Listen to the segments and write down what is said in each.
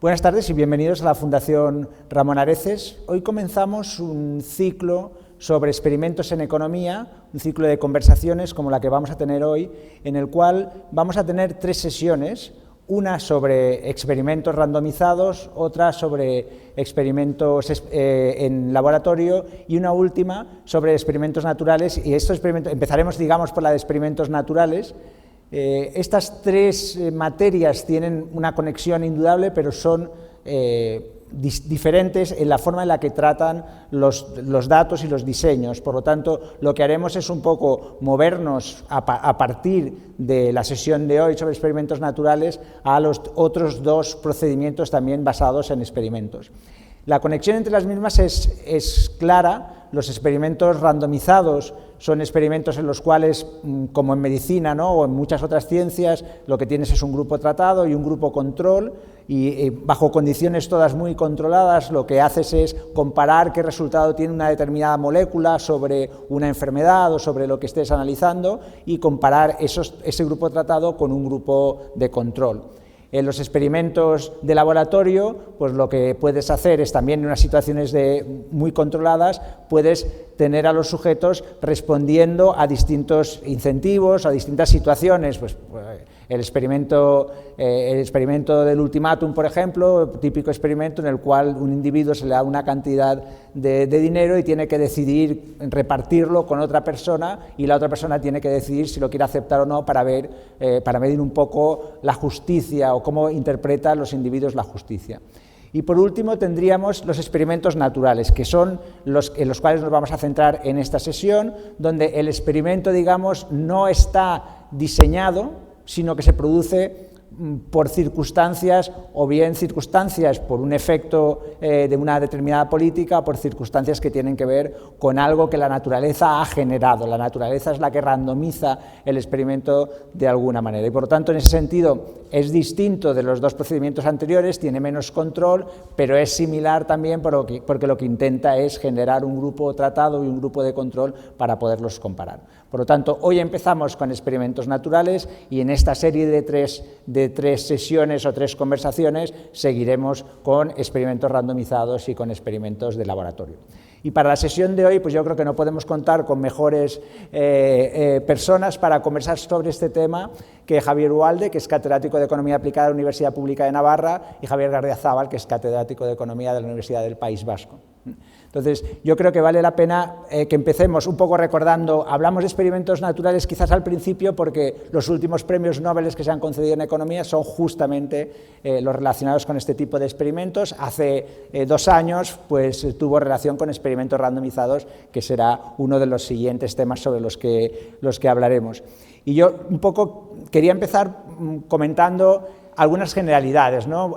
Buenas tardes y bienvenidos a la Fundación Ramón Areces. Hoy comenzamos un ciclo sobre experimentos en economía, un ciclo de conversaciones como la que vamos a tener hoy, en el cual vamos a tener 3 sesiones, una sobre experimentos randomizados, otra sobre experimentos en laboratorio y una última sobre experimentos naturales. Y estos experimentos, empezaremos, digamos, por la de experimentos naturales. Estas 3 materias tienen una conexión indudable, pero son diferentes en la forma en la que tratan los datos y los diseños. Por lo tanto, lo que haremos es un poco movernos a partir de la sesión de hoy sobre experimentos naturales a los otros 2 procedimientos también basados en experimentos. La conexión entre las mismas es clara. Los experimentos randomizados son experimentos en los cuales, como en medicina, ¿no?, o en muchas otras ciencias, lo que tienes es un grupo tratado y un grupo control, y bajo condiciones todas muy controladas lo que haces es comparar qué resultado tiene una determinada molécula sobre una enfermedad o sobre lo que estés analizando y comparar ese grupo tratado con un grupo de control. En los experimentos de laboratorio, pues lo que puedes hacer es también en unas situaciones muy controladas, puedes tener a los sujetos respondiendo a distintos incentivos, a distintas situaciones. Pues el experimento del ultimátum, por ejemplo, típico experimento en el cual un individuo se le da una cantidad de dinero y tiene que decidir repartirlo con otra persona, y la otra persona tiene que decidir si lo quiere aceptar o no para medir un poco la justicia o cómo interpretan los individuos la justicia. Y por último tendríamos los experimentos naturales, que son en los cuales nos vamos a centrar en esta sesión, donde el experimento, digamos, no está diseñado, sino que se produce por circunstancias, o bien circunstancias por un efecto de una determinada política, o por circunstancias que tienen que ver con algo que la naturaleza ha generado. La naturaleza es la que randomiza el experimento de alguna manera, y por lo tanto en ese sentido es distinto de los 2 procedimientos anteriores, tiene menos control, pero es similar también porque lo que intenta es generar un grupo tratado y un grupo de control para poderlos comparar. Por lo tanto, hoy empezamos con experimentos naturales y en esta serie de tres sesiones o 3 conversaciones seguiremos con experimentos randomizados y con experimentos de laboratorio. Y para la sesión de hoy, pues yo creo que no podemos contar con mejores personas para conversar sobre este tema que Javier Uhalde, que es catedrático de Economía Aplicada de la Universidad Pública de Navarra, y Javier Gardiazabal, que es catedrático de Economía de la Universidad del País Vasco. Entonces, yo creo que vale la pena que empecemos un poco recordando, hablamos de experimentos naturales quizás al principio porque los últimos premios Nobel que se han concedido en economía son justamente los relacionados con este tipo de experimentos. Hace 2 años pues tuvo relación con experimentos randomizados, que será uno de los siguientes temas sobre los que hablaremos. Y yo un poco quería empezar comentando algunas generalidades, ¿no?,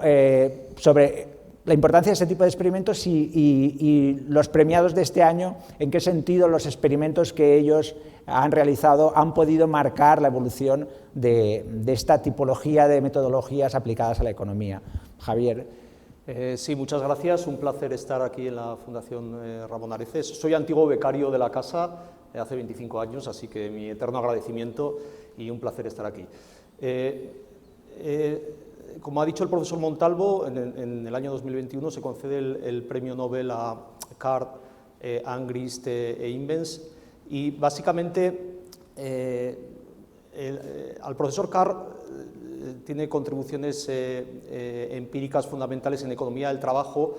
sobre la importancia de este tipo de experimentos y los premiados de este año, en qué sentido los experimentos que ellos han realizado han podido marcar la evolución de esta tipología de metodologías aplicadas a la economía. Javier. Sí, muchas gracias. Un placer estar aquí en la Fundación Ramón Areces. Soy antiguo becario de la casa hace 25 años, así que mi eterno agradecimiento y un placer estar aquí. Como ha dicho el profesor Montalvo, en el año 2021 se concede el premio Nobel a Carr, Angrist e Imbens, y básicamente al profesor Carr tiene contribuciones empíricas fundamentales en economía del trabajo.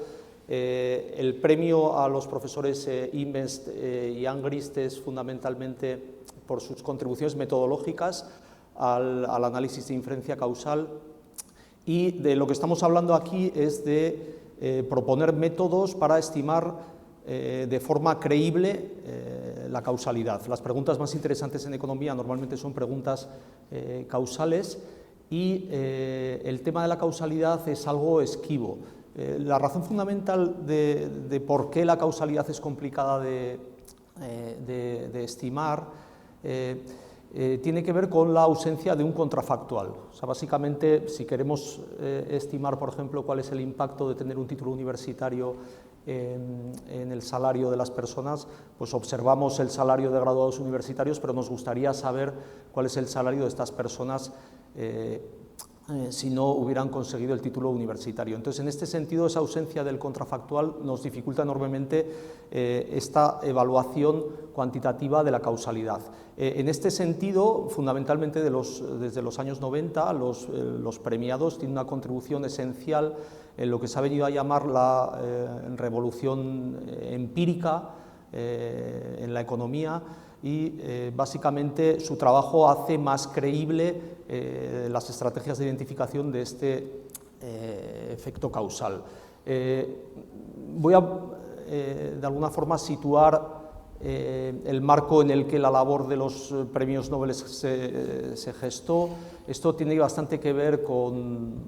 El premio a los profesores Imbens y Angrist es fundamentalmente por sus contribuciones metodológicas al análisis de inferencia causal. Y de lo que estamos hablando aquí es de proponer métodos para estimar de forma creíble la causalidad. Las preguntas más interesantes en economía normalmente son preguntas causales, y el tema de la causalidad es algo esquivo. La razón fundamental de por qué la causalidad es complicada de estimar tiene que ver con la ausencia de un contrafactual. O sea, básicamente, si queremos estimar, por ejemplo, cuál es el impacto de tener un título universitario en el salario de las personas, pues observamos el salario de graduados universitarios, pero nos gustaría saber cuál es el salario de estas personas si no hubieran conseguido el título universitario. Entonces, en este sentido, esa ausencia del contrafactual nos dificulta enormemente esta evaluación cuantitativa de la causalidad. En este sentido, fundamentalmente desde los años 90, los premiados tienen una contribución esencial en lo que se ha venido a llamar la revolución empírica en la economía, y básicamente su trabajo hace más creíble las estrategias de identificación de este efecto causal. Voy a, de alguna forma, situar el marco en el que la labor de los premios Nobel se gestó. Esto tiene bastante que ver con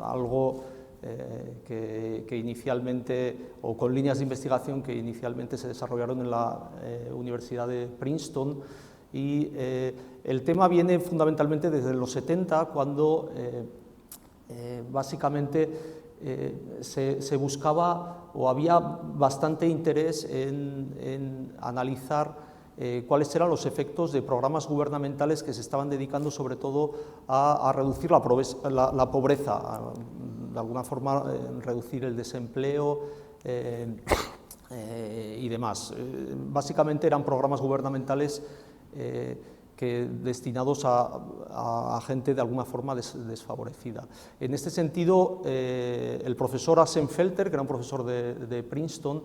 algo que inicialmente, o con líneas de investigación que inicialmente se desarrollaron en la Universidad de Princeton, y el tema viene fundamentalmente desde los 70, cuando básicamente se buscaba, o había bastante interés en analizar cuáles eran los efectos de programas gubernamentales que se estaban dedicando sobre todo a reducir la pobreza, de alguna forma reducir el desempleo y demás. Básicamente eran programas gubernamentales destinados a gente de alguna forma desfavorecida. En este sentido, el profesor Assenfelter, que era un profesor de Princeton,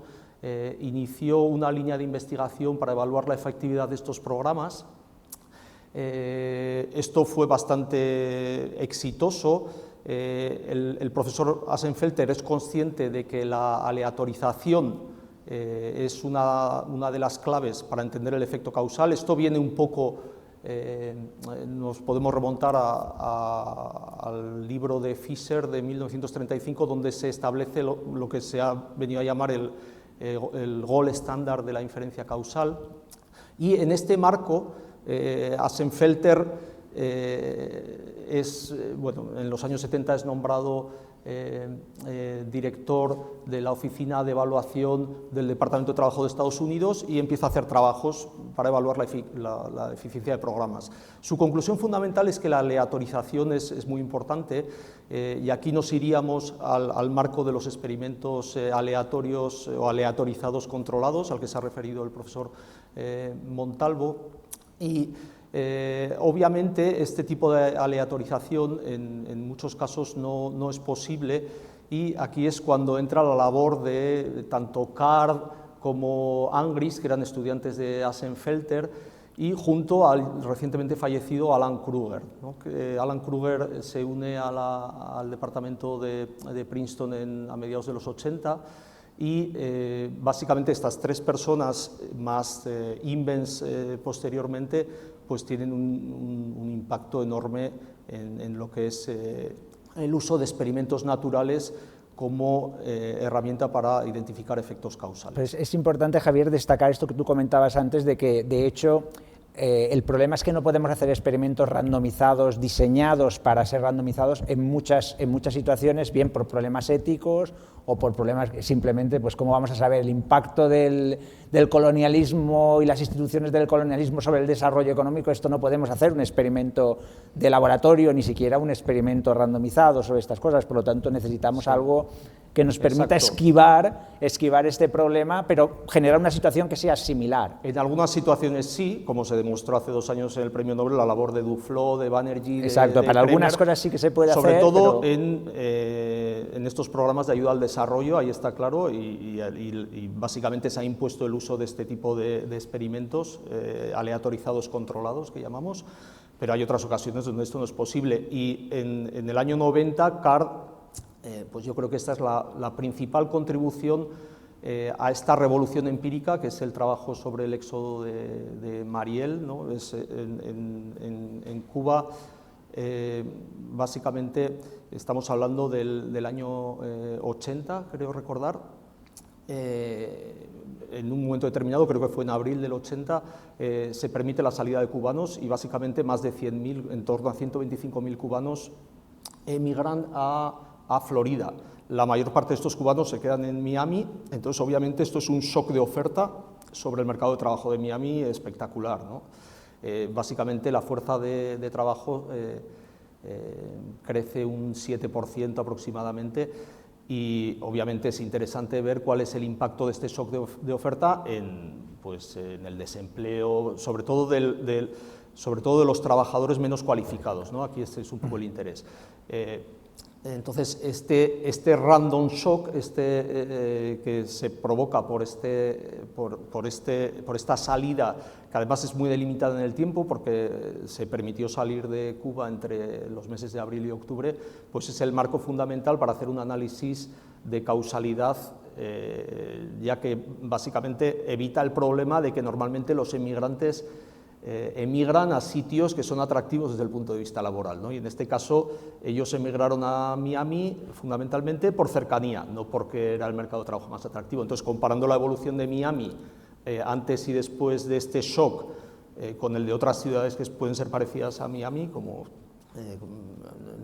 inició una línea de investigación para evaluar la efectividad de estos programas. Esto fue bastante exitoso. El profesor Assenfelter es consciente de que la aleatorización es una de las claves para entender el efecto causal. Esto viene un poco, nos podemos remontar al libro de Fisher de 1935, donde se establece lo que se ha venido a llamar el gold estándar de la inferencia causal. Y en este marco, Assenfelter en los años 70 es nombrado director de la Oficina de Evaluación del Departamento de Trabajo de Estados Unidos, y empieza a hacer trabajos para evaluar la eficiencia de programas. Su conclusión fundamental es que la aleatorización es muy importante, y aquí nos iríamos al marco de los experimentos aleatorios o aleatorizados controlados, al que se ha referido el profesor Montalvo. Y obviamente este tipo de aleatorización en muchos casos no es posible, y aquí es cuando entra la labor de tanto Card como Angris, que eran estudiantes de Assenfelter, y junto al recientemente fallecido Alan Kruger, ¿no? Alan Kruger se une al departamento de Princeton a mediados de los 80, y básicamente estas tres personas más Imbens posteriormente pues tienen un impacto enorme en lo que es el uso de experimentos naturales como herramienta para identificar efectos causales. Pues es importante, Javier, destacar esto que tú comentabas antes, de que de hecho el problema es que no podemos hacer experimentos randomizados, diseñados para ser randomizados en muchas situaciones, bien por problemas éticos o por problemas que simplemente, pues cómo vamos a saber el impacto del colonialismo y las instituciones del colonialismo sobre el desarrollo económico. Esto no podemos hacer un experimento de laboratorio, ni siquiera un experimento randomizado sobre estas cosas, por lo tanto necesitamos algo que nos permita esquivar este problema, pero generar una situación que sea similar. En algunas situaciones sí, como se demostró hace 2 años en el Premio Nobel, la labor de Duflo, de Banerjee, exacto, para Kremer, algunas cosas sí que se puede sobre hacer. Sobre todo pero en estos programas de ayuda al desarrollo, ahí está claro, y básicamente se ha impuesto el uso de este tipo de experimentos aleatorizados controlados, que llamamos, pero hay otras ocasiones donde esto no es posible. Y en el año 90, Card, pues yo creo que esta es la principal contribución a esta revolución empírica, que es el trabajo sobre el éxodo de Mariel, ¿no? En Cuba, básicamente estamos hablando del año 80, creo recordar. En un momento determinado, creo que fue en abril del 80, se permite la salida de cubanos, y básicamente más de 100.000, en torno a 125.000 cubanos emigran a Florida. La mayor parte de estos cubanos se quedan en Miami, entonces obviamente esto es un shock de oferta sobre el mercado de trabajo de Miami espectacular, ¿no? Básicamente la fuerza de trabajo crece un 7% aproximadamente, y obviamente es interesante ver cuál es el impacto de este shock de oferta pues, en el desempleo, sobre todo de los trabajadores menos cualificados, ¿no? Aquí este es un poco el interés. Entonces, este random shock que se provoca por esta salida, que además es muy delimitada en el tiempo porque se permitió salir de Cuba entre los meses de abril y octubre, pues es el marco fundamental para hacer un análisis de causalidad, ya que básicamente evita el problema de que normalmente los emigrantes emigran a sitios que son atractivos desde el punto de vista laboral, ¿no? Y en este caso ellos emigraron a Miami fundamentalmente por cercanía, no porque era el mercado de trabajo más atractivo. Entonces, comparando la evolución de Miami antes y después de este shock con el de otras ciudades que pueden ser parecidas a Miami, como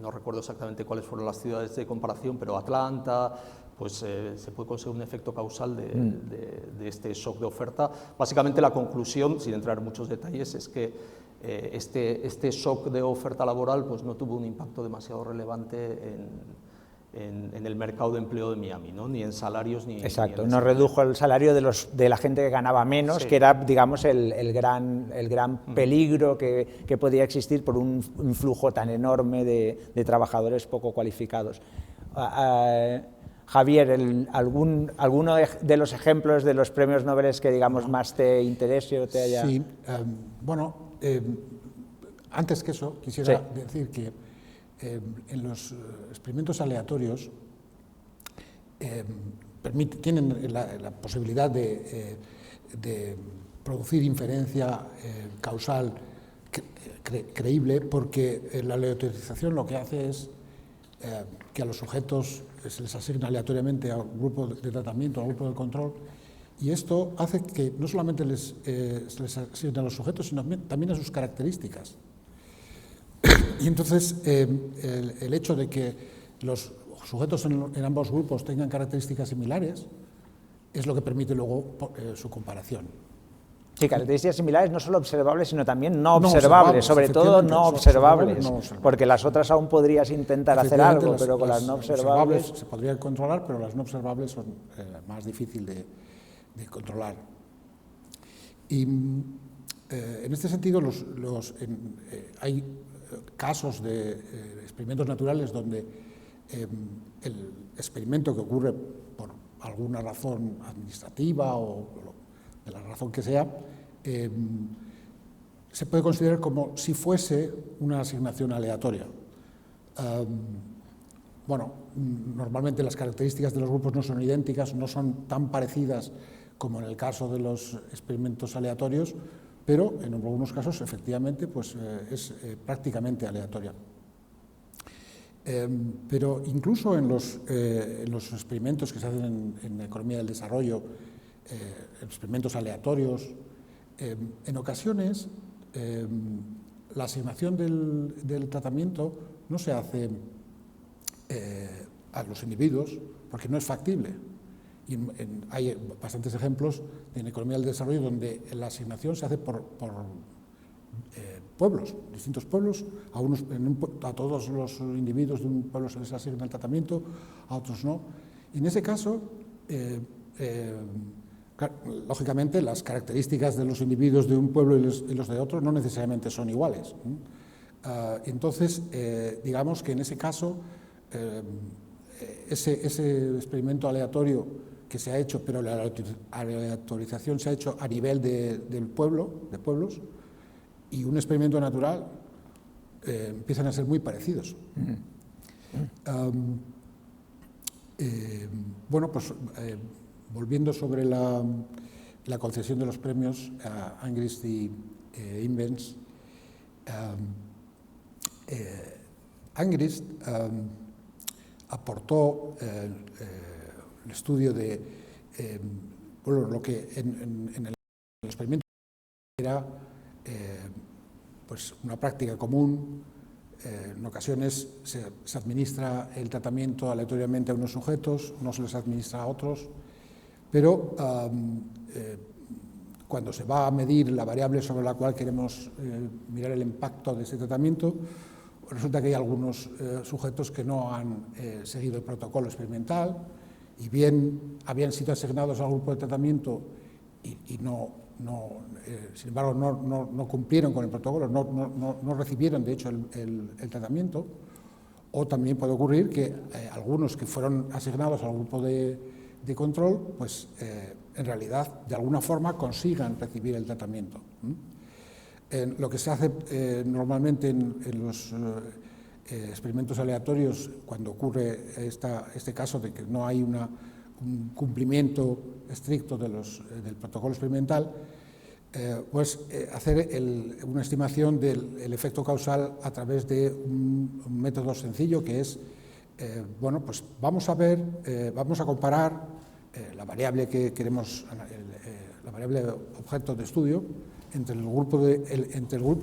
no recuerdo exactamente cuáles fueron las ciudades de comparación, pero Atlanta, pues se puede conseguir un efecto causal de este shock de oferta. Básicamente la conclusión, sin entrar en muchos detalles, es que este shock de oferta laboral pues no tuvo un impacto demasiado relevante en el mercado de empleo de Miami, ¿no? Ni en salarios ni... Exacto, ni en no redujo el salario de la gente que ganaba menos, sí, que era, digamos, el gran peligro que podía existir por un flujo tan enorme de trabajadores poco cualificados. Javier, ¿alguno de los ejemplos de los premios Nobel que, digamos, más te interese o te haya...? Sí, bueno, antes que eso, quisiera decir que en los experimentos aleatorios tienen la posibilidad de producir inferencia causal creíble, porque la aleatorización lo que hace es que a los sujetos se les asigna aleatoriamente a un grupo de tratamiento, a un grupo de control, y esto hace que no solamente se les asigna a los sujetos, sino también a sus características. Y entonces el hecho de que los sujetos en ambos grupos tengan características similares es lo que permite luego su comparación. Sí, características similares no solo observables, sino también no observables, sobre todo no observables, porque las otras aún podrías intentar hacer algo, pero con las no observables se podrían controlar, pero las no observables son más difíciles de controlar. Y en este sentido hay casos de experimentos naturales donde el experimento que ocurre por alguna razón administrativa o de la razón que sea, se puede considerar como si fuese una asignación aleatoria. Bueno, normalmente las características de los grupos no son idénticas, no son tan parecidas como en el caso de los experimentos aleatorios, pero en algunos casos efectivamente pues, es prácticamente aleatoria. Pero incluso en los experimentos que se hacen en economía del desarrollo, experimentos aleatorios, en ocasiones la asignación del tratamiento no se hace a los individuos porque no es factible. Y hay bastantes ejemplos en economía del desarrollo donde la asignación se hace por pueblos, distintos pueblos, a todos los individuos de un pueblo se les asigna el tratamiento, a otros no. Y en ese caso, lógicamente, las características de los individuos de un pueblo y los de otro no necesariamente son iguales. Entonces, digamos que en ese caso, ese experimento aleatorio que se ha hecho, pero la aleatorización se ha hecho a nivel de pueblos, y un experimento natural empiezan a ser muy parecidos. Bueno, pues volviendo sobre la concesión de los premios a Angrist y Invens, Angrist aportó el estudio de lo que en el experimento era pues una práctica común. En ocasiones se administra el tratamiento aleatoriamente a unos sujetos, no se les administra a otros, pero cuando se va a medir la variable sobre la cual queremos mirar el impacto de ese tratamiento, resulta que hay algunos sujetos que no han seguido el protocolo experimental y bien habían sido asignados al grupo de tratamiento y sin embargo no cumplieron con el protocolo, no recibieron de hecho el tratamiento. O también puede ocurrir que algunos que fueron asignados al grupo de control, pues en realidad de alguna forma consigan recibir el tratamiento. Lo que se hace normalmente en los experimentos aleatorios, cuando ocurre este caso de que no hay un cumplimiento estricto del protocolo experimental, pues hacer una estimación del efecto causal a través de un método sencillo que es, bueno, pues vamos a comparar la variable que queremos, la variable objeto de estudio entre el grupo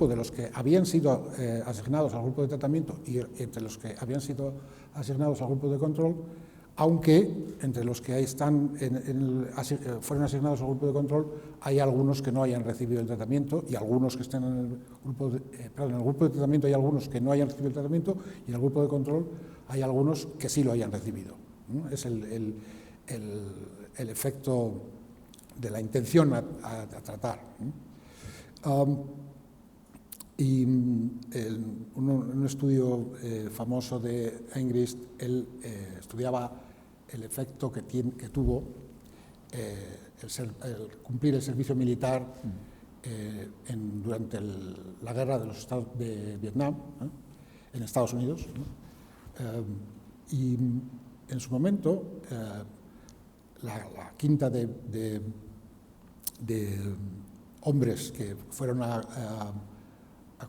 de los que habían sido asignados al grupo de tratamiento y entre los que habían sido asignados al grupo de control, aunque entre los que fueron asignados al grupo de control hay algunos que no hayan recibido el tratamiento y algunos que estén en el grupo en el grupo de tratamiento hay algunos que no hayan recibido el tratamiento y en el grupo de control hay algunos que sí lo hayan recibido. Es el efecto de la intención a tratar. Y un estudio famoso de Engrist, él estudiaba el efecto que tuvo el cumplir el servicio militar durante la guerra de Vietnam, en Estados Unidos. Y en su momento, la quinta de hombres que fueron a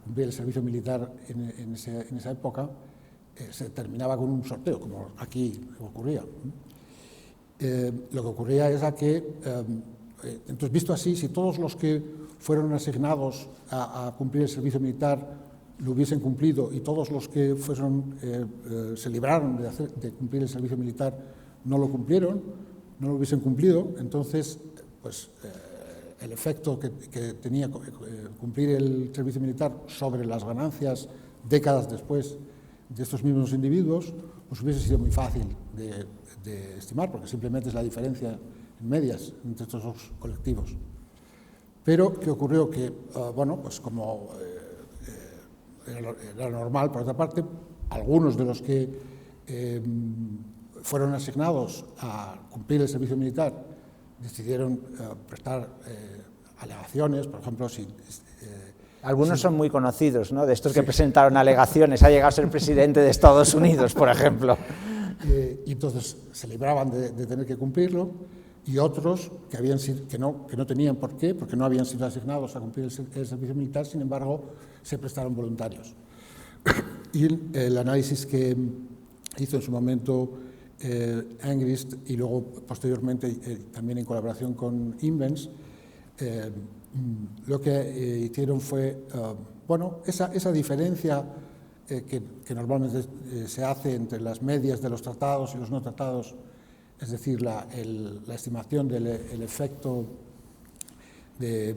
cumplir el servicio militar en esa época, se terminaba con un sorteo, como aquí ocurría. Lo que ocurría es que, entonces visto así, si todos los que fueron asignados a cumplir el servicio militar lo hubiesen cumplido y todos los que se libraron de cumplir el servicio militar no lo cumplieron, no lo hubiesen cumplido, entonces pues el efecto que tenía cumplir el servicio militar sobre las ganancias décadas después de estos mismos individuos, pues hubiese sido muy fácil de estimar, porque simplemente es la diferencia en medias entre estos dos colectivos. Pero, ¿qué ocurrió? Que, bueno, pues como era normal, por otra parte, algunos de los que fueron asignados a cumplir el servicio militar decidieron prestar alegaciones, por ejemplo, si... Algunos son muy conocidos, ¿no? De estos que presentaron alegaciones, ha llegado a ser presidente de Estados Unidos, por ejemplo. Y entonces se libraban de tener que cumplirlo, y otros que no tenían por qué, porque no habían sido asignados a cumplir el servicio militar, sin embargo, se prestaron voluntarios. Y el análisis que hizo en su momento Engrist y luego posteriormente también en colaboración con Invens, lo que hicieron fue, bueno, esa diferencia que normalmente se hace entre las medias de los tratados y los no tratados, es decir, la estimación del efecto de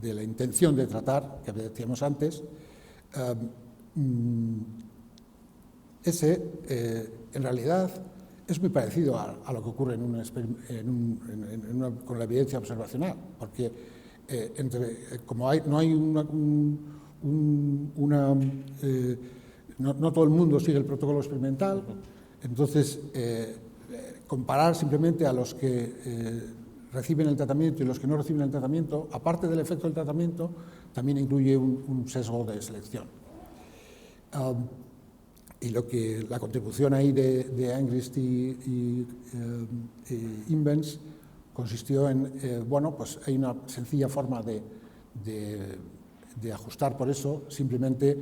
la intención de tratar, que decíamos antes, en realidad es muy parecido a lo que ocurre con la evidencia observacional, porque como no hay no todo el mundo sigue el protocolo experimental, entonces comparar simplemente a los que reciben el tratamiento y los que no reciben el tratamiento, aparte del efecto del tratamiento, también incluye un sesgo de selección. Y la contribución ahí de Engrist y Invens consistió en, bueno, pues hay una sencilla forma de ajustar por eso, simplemente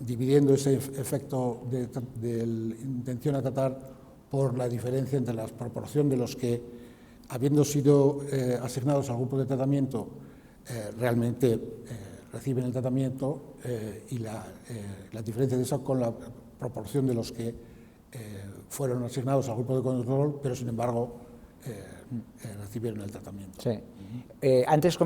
dividiendo ese efecto de intención a tratar por la diferencia entre la proporción de los que, habiendo sido asignados al grupo de tratamiento, realmente reciben el tratamiento y la diferencia de eso con la proporción de los que fueron asignados al grupo de control, pero sin embargo recibieron el tratamiento. Sí. Antes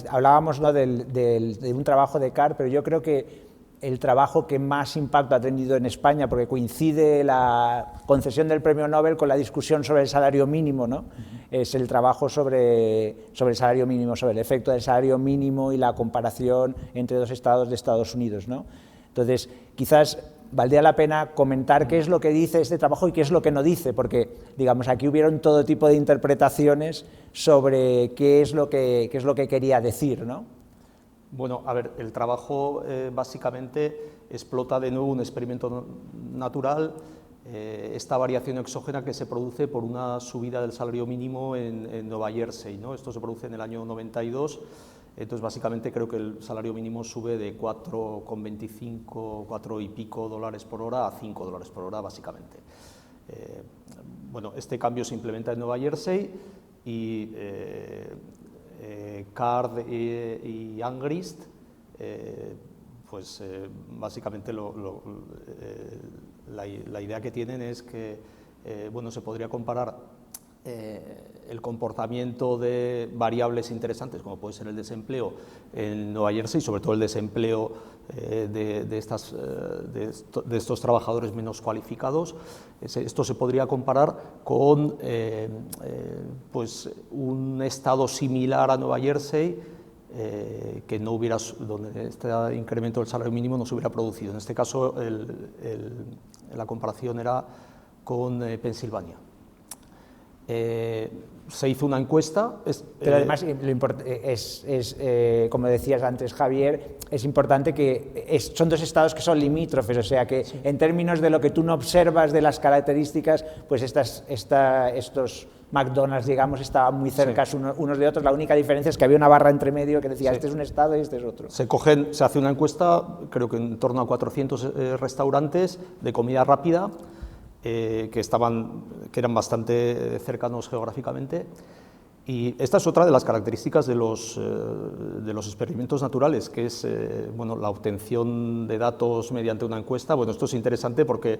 hablábamos, ¿no?, de un trabajo de Carr, pero yo creo que el trabajo que más impacto ha tenido en España, porque coincide la concesión del premio Nobel con la discusión sobre el salario mínimo, ¿no? Es el trabajo sobre el salario mínimo, sobre el efecto del salario mínimo y la comparación entre dos estados de Estados Unidos, ¿no? Entonces, quizás valdría la pena comentar qué es lo que dice este trabajo y qué es lo que no dice, porque, digamos, aquí hubieron todo tipo de interpretaciones sobre qué es lo que quería decir, ¿no? Bueno, a ver, el trabajo básicamente explota de nuevo un experimento natural, esta variación exógena que se produce por una subida del salario mínimo en Nueva Jersey, ¿no? Esto se produce en el año 92, entonces básicamente creo que el salario mínimo sube de 4,25, 4 y pico dólares por hora a 5 dólares por hora, básicamente. Bueno, este cambio se implementa en Nueva Jersey y Card y Angrist, pues básicamente la idea que tienen es que bueno, se podría comparar el comportamiento de variables interesantes, como puede ser el desempleo en Nueva Jersey, sobre todo el desempleo de estos trabajadores menos cualificados. Esto se podría comparar con pues un estado similar a Nueva Jersey, que no hubiera, donde este incremento del salario mínimo no se hubiera producido. En este caso, la comparación era con Pensilvania. Se hizo una encuesta. Pero además, como decías antes, Javier, es importante que son dos estados que son limítrofes, o sea que sí, en términos de lo que tú no observas de las características, pues estos McDonald's, digamos, estaban muy cerca sí, unos de otros. La única diferencia es que había una barra entre medio que decía, sí, este es un estado y este es otro. Se hace una encuesta, creo que en torno a 400 restaurantes de comida rápida, que eran bastante cercanos geográficamente, y esta es otra de las características de los experimentos naturales, que es bueno, la obtención de datos mediante una encuesta. Bueno, esto es interesante porque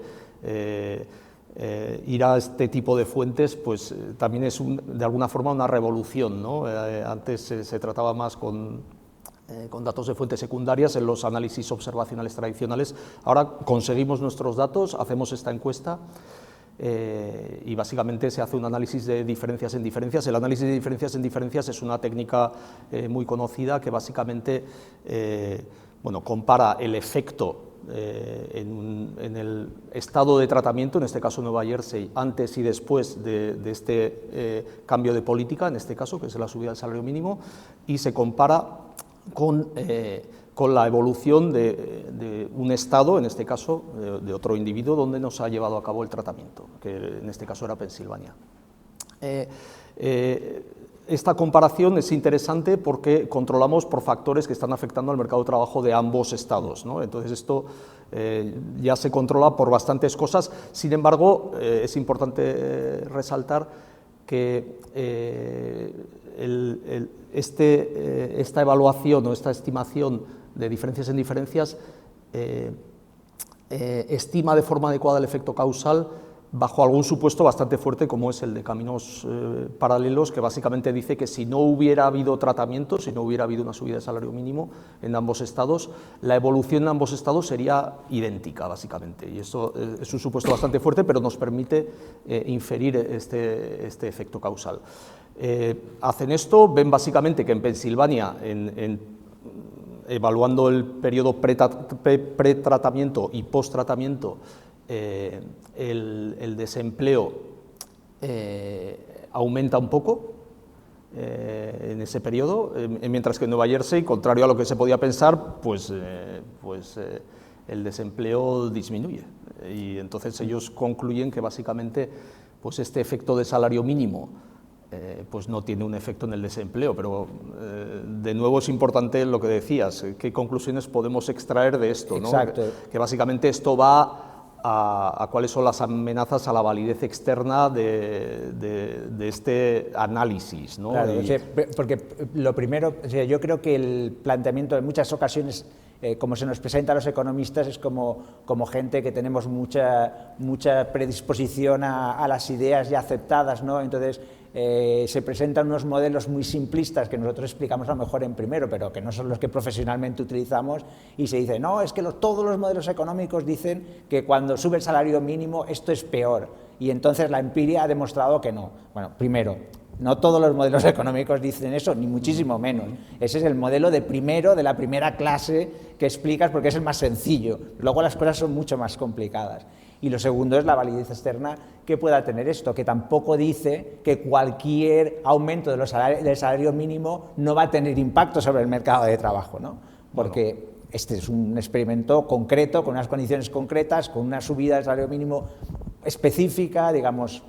ir a este tipo de fuentes pues también es de alguna forma una revolución, ¿no? Antes se trataba más con datos de fuentes secundarias en los análisis observacionales tradicionales. Ahora conseguimos nuestros datos, hacemos esta encuesta y básicamente se hace un análisis de diferencias en diferencias. El análisis de diferencias en diferencias es una técnica muy conocida que básicamente bueno, compara el efecto en el estado de tratamiento, en este caso Nueva Jersey, antes y después de este cambio de política, en este caso, que es la subida del salario mínimo, y se compara con la evolución de un estado, en este caso de otro individuo, donde no se ha llevado a cabo el tratamiento, que en este caso era Pensilvania. Esta comparación es interesante porque controlamos por factores que están afectando al mercado de trabajo de ambos estados, ¿no? Entonces esto ya se controla por bastantes cosas. Sin embargo, es importante resaltar que esta evaluación o esta estimación de diferencias en diferencias estima de forma adecuada el efecto causal bajo algún supuesto bastante fuerte, como es el de caminos paralelos, que básicamente dice que si no hubiera habido tratamiento, si no hubiera habido una subida de salario mínimo en ambos estados, la evolución en ambos estados sería idéntica, básicamente. Y eso es un supuesto bastante fuerte, pero nos permite inferir este efecto causal. Hacen esto, ven básicamente que en Pensilvania, evaluando el periodo pretratamiento y posttratamiento, el desempleo aumenta un poco en ese periodo, mientras que en Nueva Jersey, contrario a lo que se podía pensar, pues el desempleo disminuye. Y entonces ellos concluyen que básicamente pues este efecto de salario mínimo pues no tiene un efecto en el desempleo, pero de nuevo es importante lo que decías, qué conclusiones podemos extraer de esto, ¿no? Que básicamente esto va a cuáles son las amenazas a la validez externa de este análisis, ¿no? Claro, porque lo primero, yo creo que el planteamiento en muchas ocasiones, como se nos presenta a los economistas, es como gente que tenemos mucha predisposición a las ideas ya aceptadas, ¿no? Entonces, se presentan unos modelos muy simplistas que nosotros explicamos a lo mejor en primero, pero que no son los que profesionalmente utilizamos, y se dice, no, es que todos los modelos económicos dicen que cuando sube el salario mínimo esto es peor, y entonces la empiria ha demostrado que no. Bueno, primero, no todos los modelos económicos dicen eso, ni muchísimo menos. Ese es el modelo de la primera clase que explicas porque es el más sencillo. Luego las cosas son mucho más complicadas. Y lo segundo es la validez externa que pueda tener esto, que tampoco dice que cualquier aumento del salario mínimo no va a tener impacto sobre el mercado de trabajo, ¿no? Porque este es un experimento concreto, con unas condiciones concretas, con una subida del salario mínimo específica, digamos,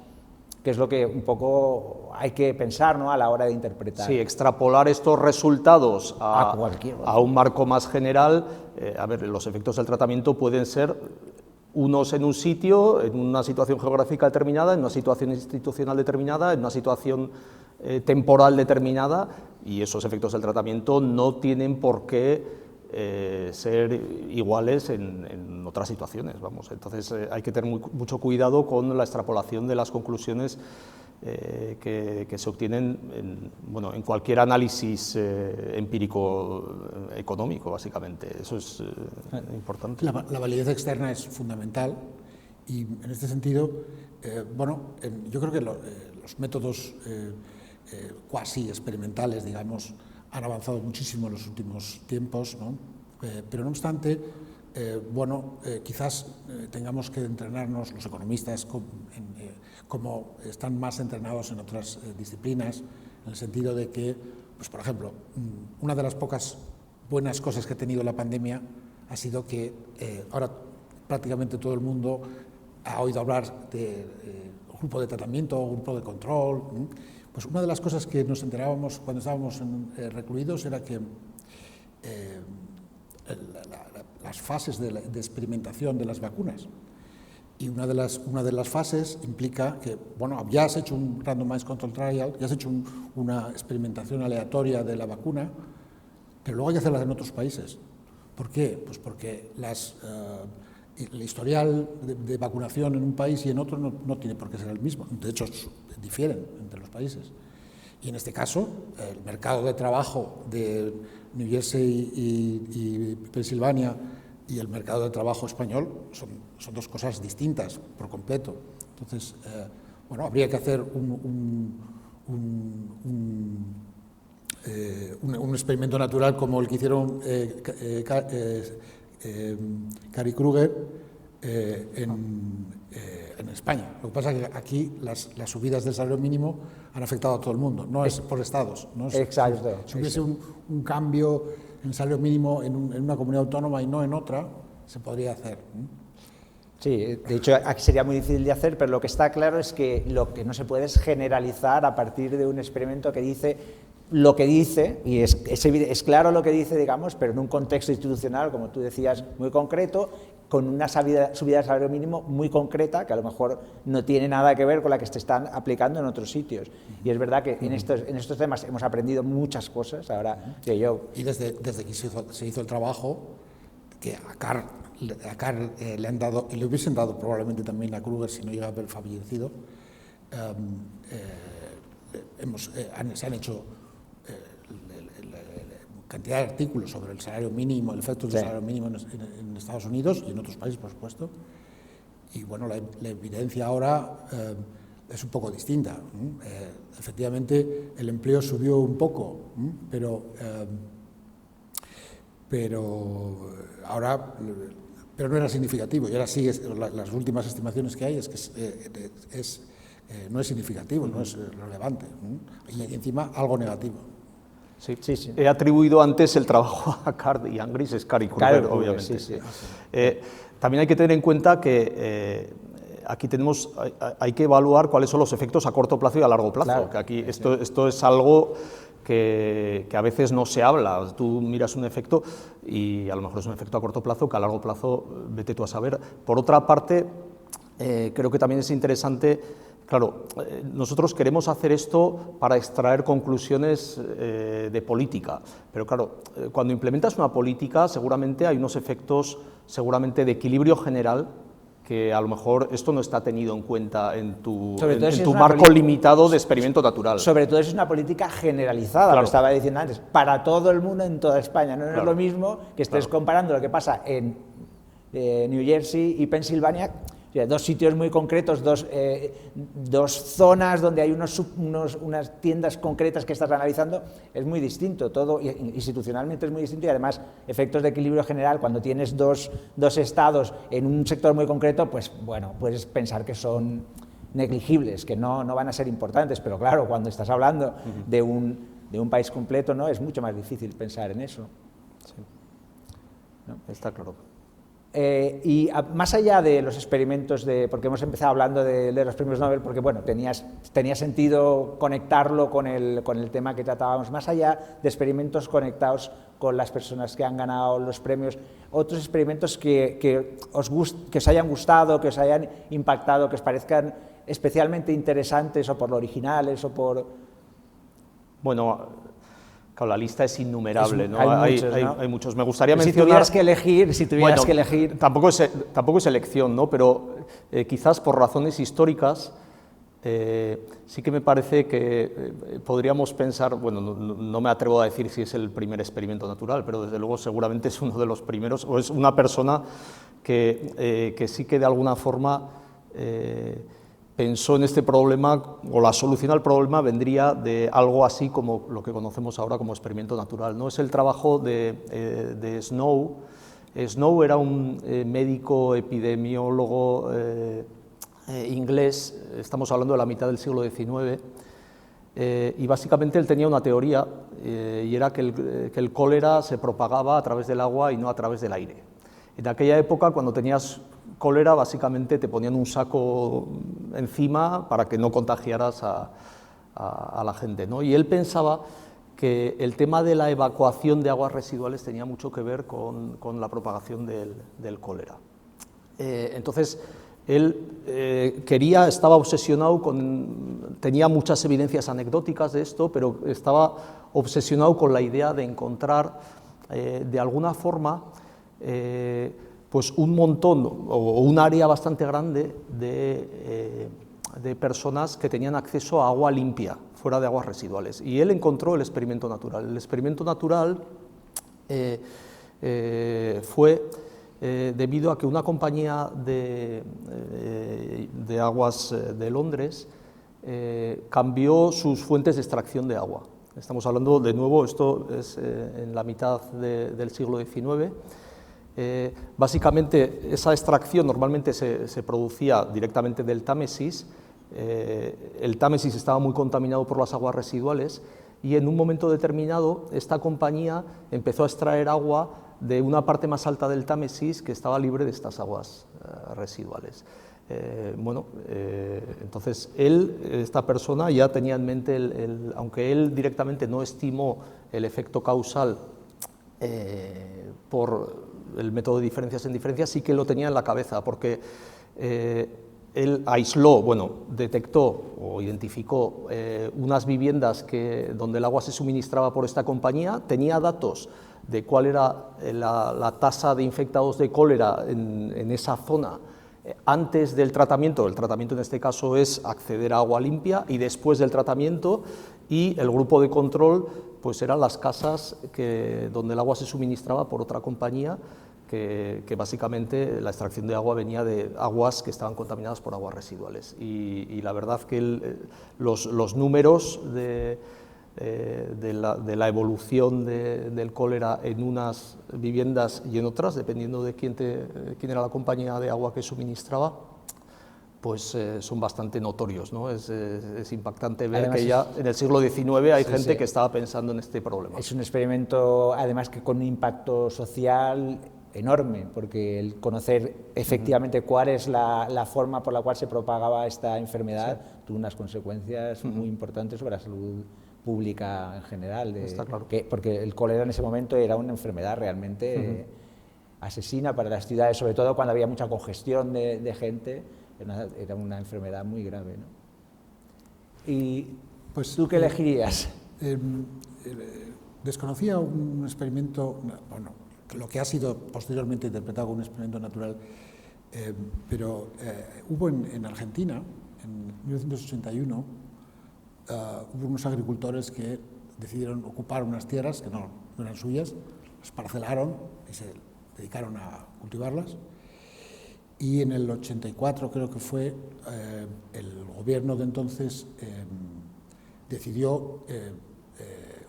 que es lo que un poco hay que pensar, ¿no?, a la hora de interpretar. Sí, extrapolar estos resultados a un marco más general. A ver, los efectos del tratamiento pueden ser unos en un sitio, en una situación geográfica determinada, en una situación institucional determinada, en una situación temporal determinada, y esos efectos del tratamiento no tienen por qué ser iguales en otras situaciones, vamos. Entonces hay que tener mucho cuidado con la extrapolación de las conclusiones que se obtienen en cualquier análisis empírico económico, básicamente. Eso es importante. La validez externa es fundamental y en este sentido, yo creo que los métodos cuasi experimentales, digamos, han avanzado muchísimo en los últimos tiempos, ¿no? Pero no obstante, quizás tengamos que entrenarnos los economistas como están más entrenados en otras disciplinas, en el sentido de que, pues, por ejemplo, una de las pocas buenas cosas que ha tenido la pandemia ha sido que ahora prácticamente todo el mundo ha oído hablar de grupo de tratamiento, grupo de control. Pues una de las cosas que nos enterábamos cuando estábamos recluidos era que las fases de experimentación de las vacunas, y una de las fases implica que, ya has hecho un randomized control trial, ya has hecho una experimentación aleatoria de la vacuna, pero luego hay que hacerla en otros países. ¿Por qué? Pues porque el historial de vacunación en un país y en otro no tiene por qué ser el mismo, de hecho difieren entre los países. Y en este caso, el mercado de trabajo de New Jersey y Pensilvania y el mercado de trabajo español son dos cosas distintas por completo. Entonces, habría que hacer un experimento natural como el que hicieron Cary Kruger en España. Lo que pasa es que aquí las subidas del salario mínimo han afectado a todo el mundo, no es por estados. ¿No? Exacto. Si hubiese un cambio en el salario mínimo en una comunidad autónoma y no en otra, se podría hacer. Sí, de hecho aquí sería muy difícil de hacer, pero lo que está claro es que lo que no se puede es generalizar a partir de un experimento que dice lo que dice, y es claro lo que dice, digamos, pero en un contexto institucional, como tú decías, muy concreto, con una subida del salario mínimo muy concreta, que a lo mejor no tiene nada que ver con la que se están aplicando en otros sitios. Y es verdad que en estos temas hemos aprendido muchas cosas. Ahora, y desde que se hizo el trabajo, que a Carr le han dado, y le hubiesen dado probablemente también a Kruger si no llega a haber fallecido, se han hecho cantidad de artículos sobre el salario mínimo, el efecto del salario mínimo en Estados Unidos y en otros países, por supuesto. Y la evidencia ahora es un poco distinta. Efectivamente, el empleo subió un poco, pero no era significativo. Y ahora sí, las últimas estimaciones que hay es que no es significativo, no es relevante. Y encima algo negativo. Sí. He atribuido antes el trabajo a Carr y Angris, es Cary Kruger, obviamente. Sí. También hay que tener en cuenta que aquí hay que evaluar cuáles son los efectos a corto plazo y a largo plazo. Claro, que aquí esto es algo que a veces no se habla. Tú miras un efecto y a lo mejor es un efecto a corto plazo que a largo plazo vete tú a saber. Por otra parte, creo que también es interesante. Claro, nosotros queremos hacer esto para extraer conclusiones de política, pero claro, cuando implementas una política seguramente hay unos efectos seguramente de equilibrio general que a lo mejor esto no está tenido en cuenta en tu es una marco limitado de experimento natural. Sobre todo si es una política generalizada, Claro. lo estaba diciendo antes, para todo el mundo en toda España. No Claro. es lo mismo que estés comparando lo que pasa en New Jersey y Pensilvania, o sea, dos sitios muy concretos, dos zonas donde hay unas tiendas concretas que estás analizando. Es muy distinto, todo institucionalmente es muy distinto, y además efectos de equilibrio general, cuando tienes dos estados en un sector muy concreto, pues bueno, puedes pensar que son negligibles, que no van a ser importantes, pero claro, cuando estás hablando de un país completo, ¿no?, es mucho más difícil pensar en eso. Sí. ¿No? Está claro. Y más allá de los experimentos, porque hemos empezado hablando de los premios Nobel, porque bueno, tenía sentido conectarlo con el tema que tratábamos, más allá de experimentos conectados con las personas que han ganado los premios, otros experimentos que os hayan gustado, que os hayan impactado, que os parezcan especialmente interesantes, o por lo originales, o por... Bueno, claro, la lista es innumerable, ¿no? Hay muchos. Me gustaría si mencionar... tuvieras que elegir... Tampoco es elección, ¿no? Pero quizás por razones históricas sí que me parece que podríamos pensar, bueno, no me atrevo a decir si es el primer experimento natural, pero desde luego seguramente es uno de los primeros, o es una persona que sí que de alguna forma pensó en este problema, o la solución al problema vendría de algo así como lo que conocemos ahora como experimento natural, ¿no? Es el trabajo de Snow. Snow era un médico epidemiólogo inglés, estamos hablando de la mitad del siglo XIX, y básicamente él tenía una teoría, y era que el cólera se propagaba a través del agua y no a través del aire. En aquella época, cuando tenías cólera, básicamente te ponían un saco encima para que no contagiaras a la gente, ¿no? Y él pensaba que el tema de la evacuación de aguas residuales tenía mucho que ver con la propagación del cólera. Entonces, él estaba obsesionado tenía muchas evidencias anecdóticas de esto, pero estaba obsesionado con la idea de encontrar, de alguna forma, pues un montón o un área bastante grande de personas que tenían acceso a agua limpia, fuera de aguas residuales. Y él encontró el experimento natural. El experimento natural fue debido a que una compañía de aguas de Londres cambió sus fuentes de extracción de agua. Estamos hablando, de nuevo, esto es en la mitad del siglo XIX. Básicamente, esa extracción normalmente se producía directamente del Támesis. El Támesis estaba muy contaminado por las aguas residuales, y en un momento determinado esta compañía empezó a extraer agua de una parte más alta del Támesis que estaba libre de estas aguas residuales. Entonces esta persona ya tenía en mente, aunque él directamente no estimó el efecto causal por el método de diferencias en diferencias, sí que lo tenía en la cabeza, porque él aisló, detectó o identificó unas viviendas donde el agua se suministraba por esta compañía, tenía datos de cuál era la tasa de infectados de cólera en esa zona antes del tratamiento. El tratamiento en este caso es acceder a agua limpia, y después del tratamiento, y el grupo de control pues eran las casas donde el agua se suministraba por otra compañía, que básicamente la extracción de agua venía de aguas que estaban contaminadas por aguas residuales. Y la verdad que los números de la evolución del cólera en unas viviendas y en otras, dependiendo de quién era la compañía de agua que suministraba, pues son bastante notorios, ¿no? Es impactante ver además que ya en el siglo XIX hay gente que estaba pensando en este problema. Es un experimento, además, que con un impacto social enorme, porque el conocer efectivamente cuál es la forma por la cual se propagaba esta enfermedad tuvo unas consecuencias muy importantes sobre la salud pública en general. Está claro. Porque el cólera en ese momento era una enfermedad realmente asesina para las ciudades, sobre todo cuando había mucha congestión de gente. Era una enfermedad muy grave, ¿no? ¿Y pues, tú qué elegirías? Desconocía un experimento, lo que ha sido posteriormente interpretado como un experimento natural, Pero hubo en Argentina, en 1981, hubo unos agricultores que decidieron ocupar unas tierras que no eran suyas, las parcelaron y se dedicaron a cultivarlas. Y en el 84, creo que fue, el gobierno de entonces decidió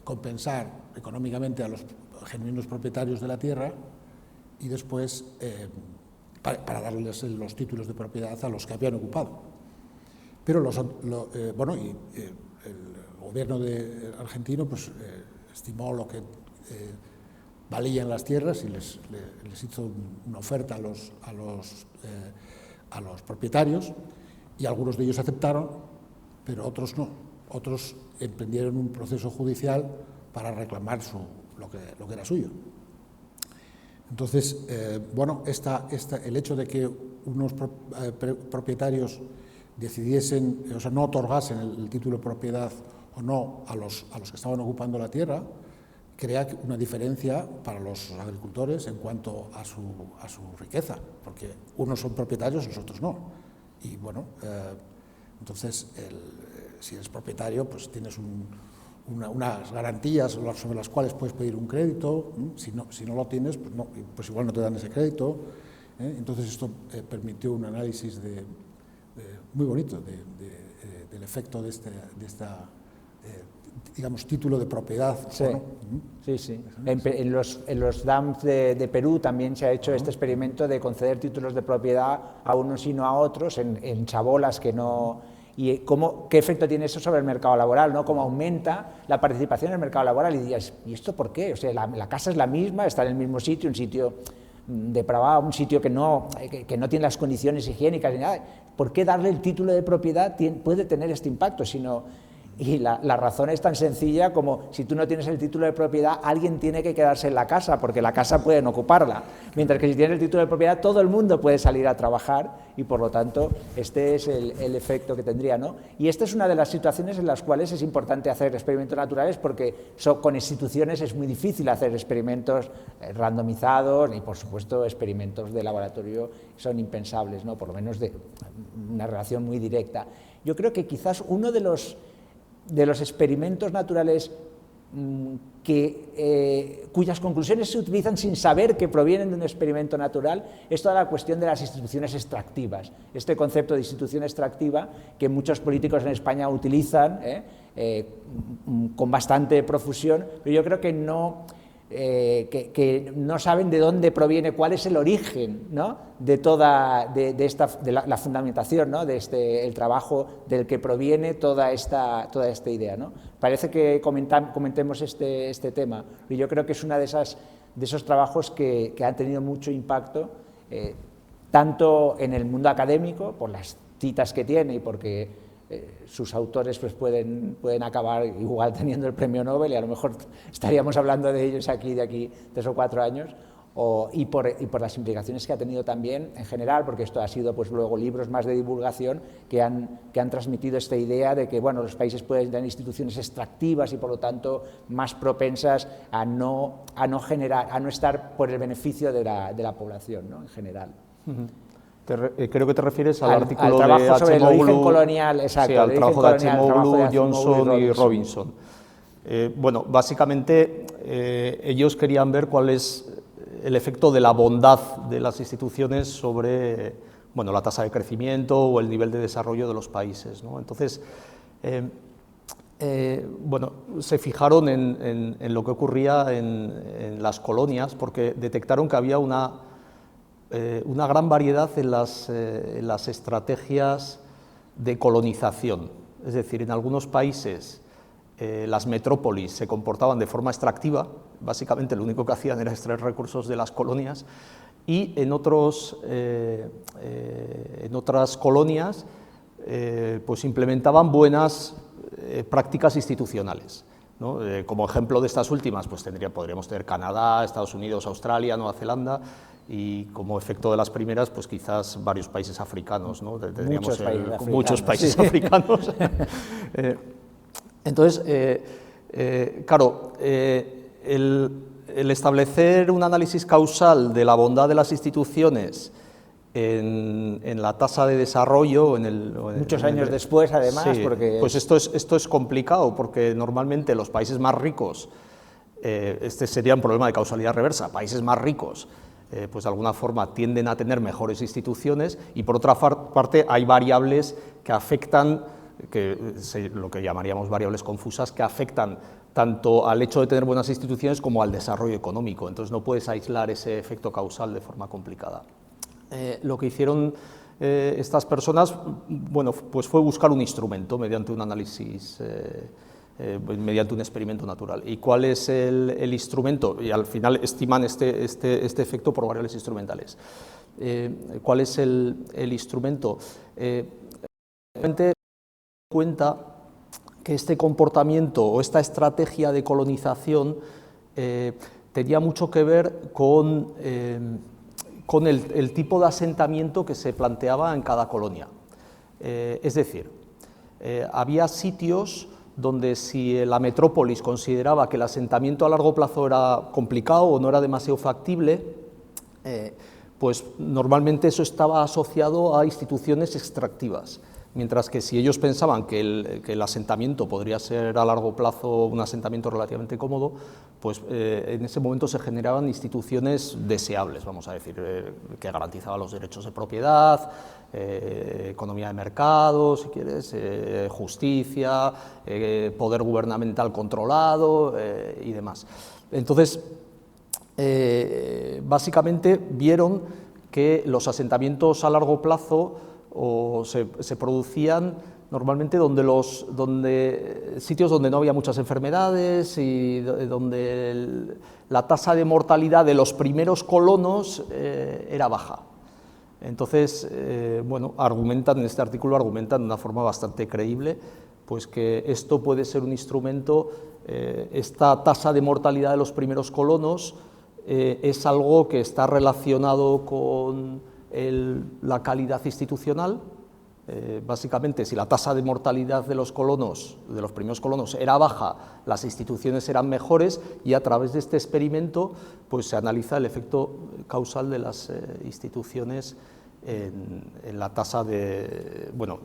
compensar económicamente a los genuinos propietarios de la tierra y después para darles los títulos de propiedad a los que habían ocupado. Pero el gobierno argentino pues, estimó lo que valían las tierras y les hizo una oferta a los propietarios, y algunos de ellos aceptaron, pero otros no. Otros emprendieron un proceso judicial para reclamar lo que era suyo. Entonces, el hecho de que unos propietarios decidiesen, o sea, no otorgasen el título de propiedad o no a los que estaban ocupando la tierra, crea una diferencia para los agricultores en cuanto a su riqueza, porque unos son propietarios y los otros no. Y bueno, entonces, si eres propietario, pues tienes unas garantías sobre las cuales puedes pedir un crédito. Si no lo tienes, pues igual no te dan ese crédito. Entonces esto permitió un análisis muy bonito del efecto de esta digamos, título de propiedad. Sí, ¿no? sí, sí. En los dams de Perú también se ha hecho este experimento de conceder títulos de propiedad a unos y no a otros en chabolas que no... ¿Y qué efecto tiene eso sobre el mercado laboral, ¿no? Cómo aumenta la participación en el mercado laboral, y dirías, ¿y esto por qué? O sea, la casa es la misma, está en el mismo sitio, un sitio depravado, un sitio que no tiene las condiciones higiénicas ni nada. ¿Por qué darle el título de propiedad puede tener este impacto? Y la razón es tan sencilla como, si tú no tienes el título de propiedad, alguien tiene que quedarse en la casa, porque la casa pueden ocuparla, mientras que si tienes el título de propiedad, todo el mundo puede salir a trabajar, y por lo tanto este es el efecto que tendría, ¿no? Y esta es una de las situaciones en las cuales es importante hacer experimentos naturales, porque con instituciones es muy difícil hacer experimentos randomizados, y por supuesto experimentos de laboratorio son impensables, ¿no? Por lo menos de una relación muy directa. Yo creo que quizás uno de los experimentos naturales cuyas conclusiones se utilizan sin saber que provienen de un experimento natural es toda la cuestión de las instituciones extractivas. Este concepto de institución extractiva que muchos políticos en España utilizan con bastante profusión, pero yo creo que no saben de dónde proviene, cuál es el origen, ¿no? de la fundamentación, ¿no? El trabajo del que proviene toda esta idea, ¿no? Parece que comentemos este tema, y yo creo que es uno de esos trabajos que han tenido mucho impacto, tanto en el mundo académico, por las citas que tiene y porque sus autores pues pueden acabar igual teniendo el premio Nobel, y a lo mejor estaríamos hablando de ellos de aquí 3 o 4 años, y por las implicaciones que ha tenido también en general, porque esto ha sido pues luego libros más de divulgación que han transmitido esta idea de que bueno, los países pueden tener instituciones extractivas y por lo tanto más propensas a no estar por el beneficio de la población, ¿no? En general. Creo que te refieres al artículo trabajo de sobre el origen colonial, exacto, sí, al trabajo de Acemoglu, de Johnson y Robinson. Bueno, básicamente ellos querían ver cuál es el efecto de la bondad de las instituciones sobre la tasa de crecimiento o el nivel de desarrollo de los países, ¿no? Entonces, se fijaron en lo que ocurría en las colonias, porque detectaron que había una gran variedad en las estrategias de colonización. Es decir, en algunos países las metrópolis se comportaban de forma extractiva, básicamente lo único que hacían era extraer recursos de las colonias, y en otras colonias pues implementaban buenas prácticas institucionales, ¿no? Como ejemplo de estas últimas pues podríamos tener Canadá, Estados Unidos, Australia, Nueva Zelanda, y como efecto de las primeras, pues quizás varios países africanos, ¿no? Tendríamos muchos países africanos. Entonces, claro, el establecer un análisis causal de la bondad de las instituciones en la tasa de desarrollo. Muchos años después, además, sí, porque... Pues esto es complicado, porque normalmente los países más ricos, este sería un problema de causalidad reversa, países más ricos, pues de alguna forma tienden a tener mejores instituciones, y por otra parte hay variables que afectan, lo que llamaríamos variables confusas, que afectan tanto al hecho de tener buenas instituciones como al desarrollo económico. Entonces no puedes aislar ese efecto causal de forma complicada. Lo que hicieron estas personas, bueno, pues fue buscar un instrumento mediante un análisis, mediante un experimento natural. ¿Y cuál es el instrumento? Y al final estiman este efecto por variables instrumentales. ¿Cuál es el instrumento? Realmente cuenta que este comportamiento o esta estrategia de colonización tenía mucho que ver con el tipo de asentamiento que se planteaba en cada colonia. Es decir, había sitios donde si la metrópolis consideraba que el asentamiento a largo plazo era complicado o no era demasiado factible, pues normalmente eso estaba asociado a instituciones extractivas. Mientras que si ellos pensaban que el asentamiento podría ser a largo plazo un asentamiento relativamente cómodo, pues en ese momento se generaban instituciones deseables, vamos a decir, que garantizaban los derechos de propiedad, economía de mercado, si quieres, justicia, poder gubernamental controlado y demás. Entonces, básicamente vieron que los asentamientos a largo plazo se producían normalmente sitios donde no había muchas enfermedades y donde la tasa de mortalidad de los primeros colonos era baja. Entonces, bueno, en este artículo argumentan de una forma bastante creíble pues que esto puede ser un instrumento, esta tasa de mortalidad de los primeros colonos es algo que está relacionado con la calidad institucional. Básicamente, si la tasa de mortalidad de los primeros colonos era baja, las instituciones eran mejores, y a través de este experimento pues se analiza el efecto causal de las instituciones en la tasa de, bueno,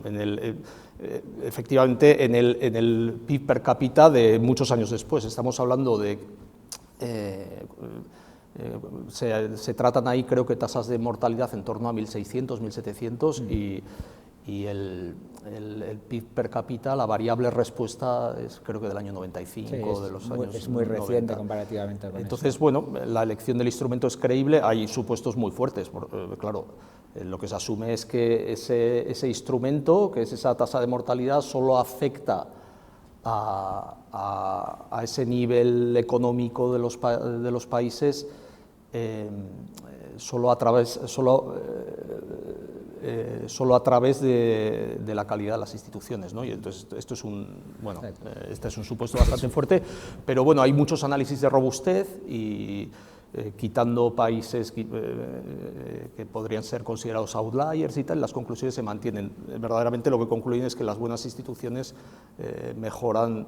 efectivamente en el PIB per cápita de muchos años después. Estamos hablando de se tratan ahí, creo que, tasas de mortalidad en torno a 1.600, 1.700, y el PIB per cápita, la variable respuesta es, creo que, del año 95, sí, de los años 90. Es muy reciente comparativamente con Entonces, eso. bueno, la elección del instrumento es creíble. Hay supuestos muy fuertes, claro. Lo que se asume es que ese instrumento, que es esa tasa de mortalidad, solo afecta a ese nivel económico de los países solo a través de la calidad de las instituciones, ¿no? Y entonces esto es este es un supuesto bastante fuerte, pero bueno, hay muchos análisis de robustez y quitando países que podrían ser considerados outliers y tal, las conclusiones se mantienen. Verdaderamente lo que concluyen es que las buenas instituciones mejoran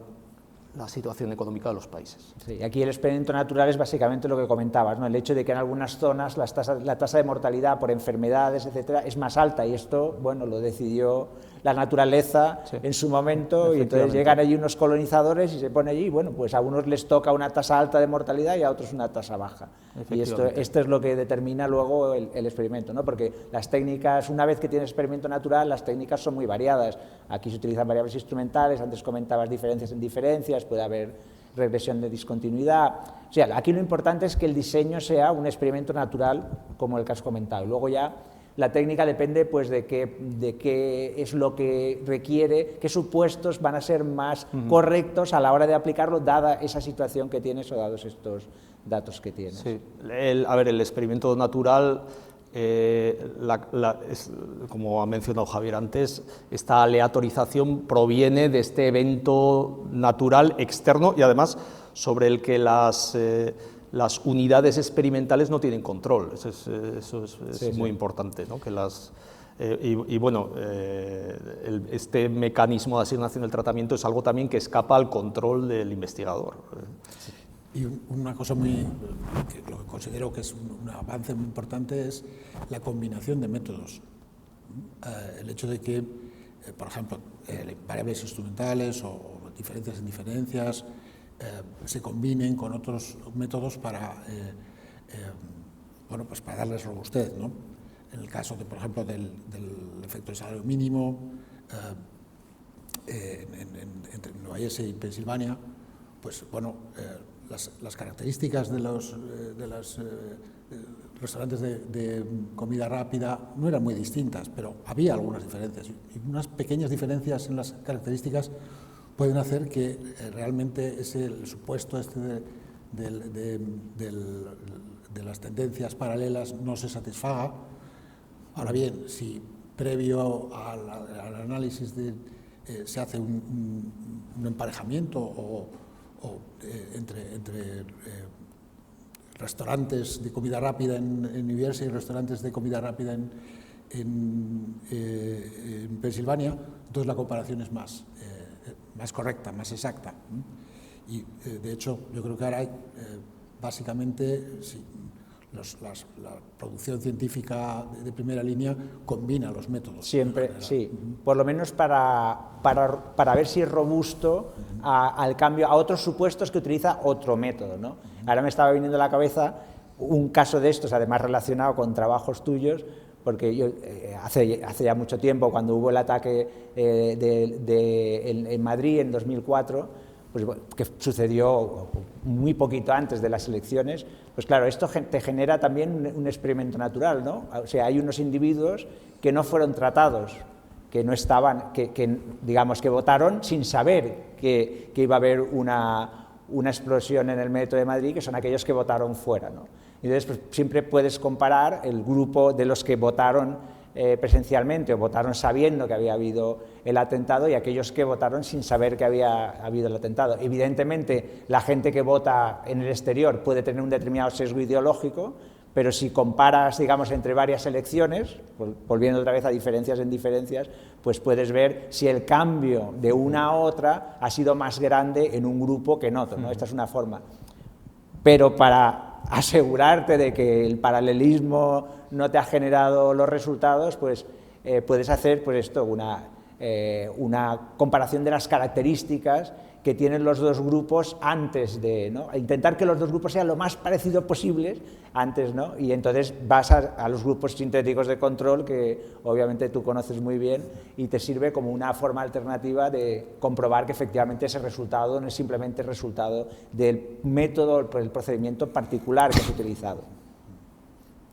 la situación económica de los países. Sí, aquí el experimento natural es básicamente lo que comentabas, ¿no? El hecho de que en algunas zonas la tasa de mortalidad por enfermedades, etcétera, es más alta, y esto, bueno, lo decidió la naturaleza, sí, en su momento, y entonces llegan allí unos colonizadores y se pone allí, bueno, pues a unos les toca una tasa alta de mortalidad y a otros una tasa baja. Y esto es lo que determina luego el experimento, ¿no? Porque las técnicas, una vez que tienes experimento natural, las técnicas son muy variadas. Aquí se utilizan variables instrumentales, antes comentabas diferencias en diferencias, puede haber regresión de discontinuidad. O sea, aquí lo importante es que el diseño sea un experimento natural, como el que has comentado. Luego ya la técnica depende, pues, de qué es lo que requiere, qué supuestos van a ser más correctos a la hora de aplicarlo, dada esa situación que tienes o dados estos datos que tienes. Sí. El experimento natural, como ha mencionado Javier antes, esta aleatorización proviene de este evento natural externo y además sobre el que las unidades experimentales no tienen control. Eso es muy importante, ¿no? Que este mecanismo de asignación del tratamiento es algo también que escapa al control del investigador. Y una cosa que lo que considero que es un avance muy importante es la combinación de métodos. El hecho de que, por ejemplo, variables instrumentales o diferencias en diferencias se combinen con otros métodos para, bueno, pues para darles robustez, ¿no? En el caso, por ejemplo, del efecto de salario mínimo, entre Nueva Jersey y Pensilvania, pues bueno, las características de los restaurantes de comida rápida no eran muy distintas, pero había algunas diferencias, y unas pequeñas diferencias en las características pueden hacer que realmente el supuesto de las tendencias paralelas no se satisfaga. Ahora bien, si previo al análisis se hace un emparejamiento entre restaurantes de comida rápida en New Jersey y restaurantes de comida rápida en Pensilvania, entonces la comparación es más correcta, más exacta. Y de hecho, yo creo que ahora básicamente la producción científica de primera línea combina los métodos. Siempre, sí. Por lo menos para ver si es robusto al cambio, a otros supuestos que utiliza otro método, ¿no? Ahora me estaba viniendo a la cabeza un caso de estos, además relacionado con trabajos tuyos, porque yo hace ya mucho tiempo, cuando hubo el ataque en Madrid en 2004, pues, que sucedió muy poquito antes de las elecciones, pues claro, esto te genera también un experimento natural, ¿no? O sea, hay unos individuos que no fueron tratados, que no estaban, digamos, que votaron sin saber que iba a haber una explosión en el metro de Madrid, que son aquellos que votaron fuera, ¿no? Entonces, pues, siempre puedes comparar el grupo de los que votaron presencialmente o votaron sabiendo que había habido el atentado y aquellos que votaron sin saber que había habido el atentado. Evidentemente, la gente que vota en el exterior puede tener un determinado sesgo ideológico, pero si comparas, digamos, entre varias elecciones, volviendo otra vez a diferencias en diferencias, pues puedes ver si el cambio de una a otra ha sido más grande en un grupo que en otro, ¿no? Esta es una forma. Pero para asegurarte de que el paralelismo no te ha generado los resultados, pues puedes hacer pues esto, una comparación de las características que tienen los dos grupos antes de, ¿no? Intentar que los dos grupos sean lo más parecidos posibles antes, ¿no? Y entonces vas a los grupos sintéticos de control, que obviamente tú conoces muy bien, y te sirve como una forma alternativa de comprobar que efectivamente ese resultado no es simplemente el resultado del método, el procedimiento particular que has utilizado.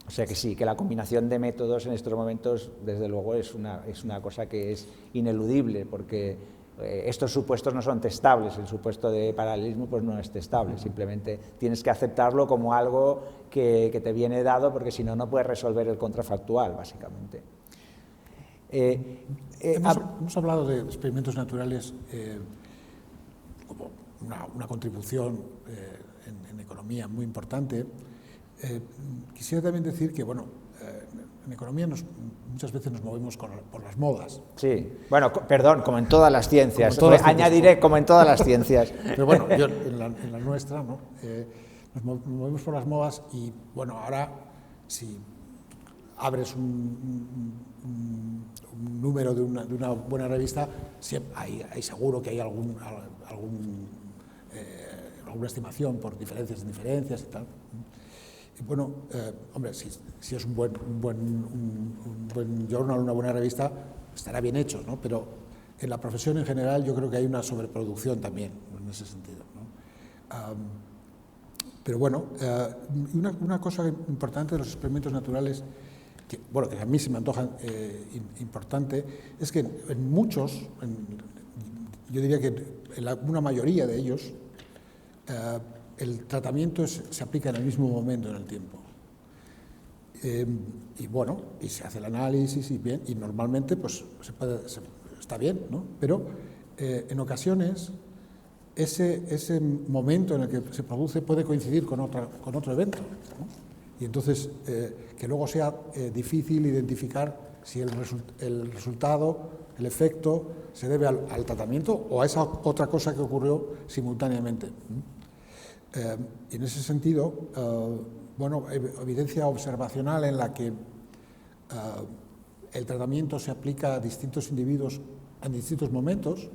O sea que sí, que la combinación de métodos en estos momentos, desde luego, es una cosa que es ineludible, porque estos supuestos no son testables. El supuesto de paralelismo pues no es testable, simplemente tienes que aceptarlo como algo que te viene dado, porque si no, no puedes resolver el contrafactual, básicamente. Hemos hablado de experimentos naturales como una contribución en economía muy importante. Quisiera también decir que, bueno, en economía muchas veces nos movemos por las modas. Sí, bueno, perdón, como en todas las ciencias. Añadiré como en todas las ciencias. Pero bueno, yo en la nuestra, ¿no? Nos movemos por las modas y, bueno, ahora si abres un número de una buena revista, hay seguro que hay alguna estimación por diferencias en diferencias y tal. Y bueno, hombre, si es un buen journal, una buena revista, estará bien hecho, ¿no? Pero en la profesión en general yo creo que hay una sobreproducción también, en ese sentido, ¿no? Pero bueno, una cosa importante de los experimentos naturales, que a mí se me antoja importante, es que en muchos, yo diría que en una mayoría de ellos, el tratamiento se aplica en el mismo momento en el tiempo. Y bueno, y se hace el análisis y normalmente pues está bien, ¿no? Pero en ocasiones ese momento en el que se produce puede coincidir con otro evento, ¿no? Y entonces que luego sea difícil identificar si el resultado, el efecto, se debe al tratamiento o a esa otra cosa que ocurrió simultáneamente. Y en ese sentido, bueno, evidencia observacional en la que el tratamiento se aplica a distintos individuos en distintos momentos,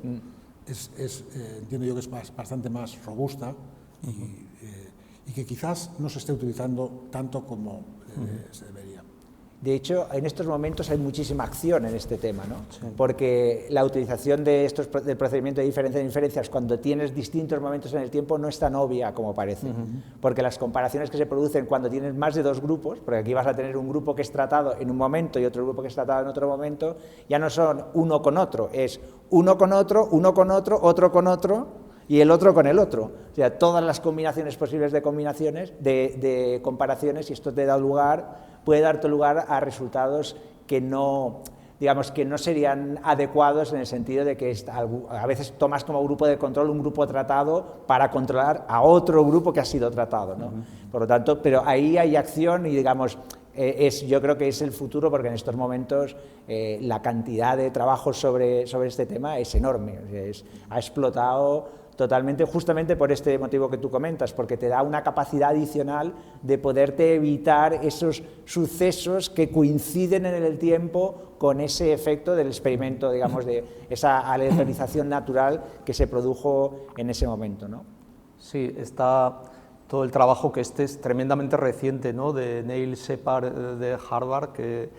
entiendo yo que es bastante más robusta y que quizás no se esté utilizando tanto como se debería. De hecho, en estos momentos hay muchísima acción en este tema, ¿no? Sí. Porque la utilización del procedimiento de diferencia de inferencias cuando tienes distintos momentos en el tiempo no es tan obvia como parece, porque las comparaciones que se producen cuando tienes más de dos grupos, porque aquí vas a tener un grupo que es tratado en un momento y otro grupo que es tratado en otro momento, ya no son uno con otro, es uno con otro, otro con otro y el otro con el otro. O sea, todas las combinaciones posibles de comparaciones, y esto te da lugar, puede darte lugar a resultados que no, digamos, que no serían adecuados en el sentido de que a veces tomas como grupo de control un grupo tratado para controlar a otro grupo que ha sido tratado, ¿no? Por lo tanto, pero ahí hay acción y, digamos, yo creo que es el futuro, porque en estos momentos la cantidad de trabajo sobre este tema es enorme, ha explotado totalmente, justamente por este motivo que tú comentas, porque te da una capacidad adicional de poderte evitar esos sucesos que coinciden en el tiempo con ese efecto del experimento, digamos, de esa aleatorización natural que se produjo en ese momento, ¿no? Sí, está todo el trabajo que es tremendamente reciente, ¿no?, de Neil Shepard de Harvard, que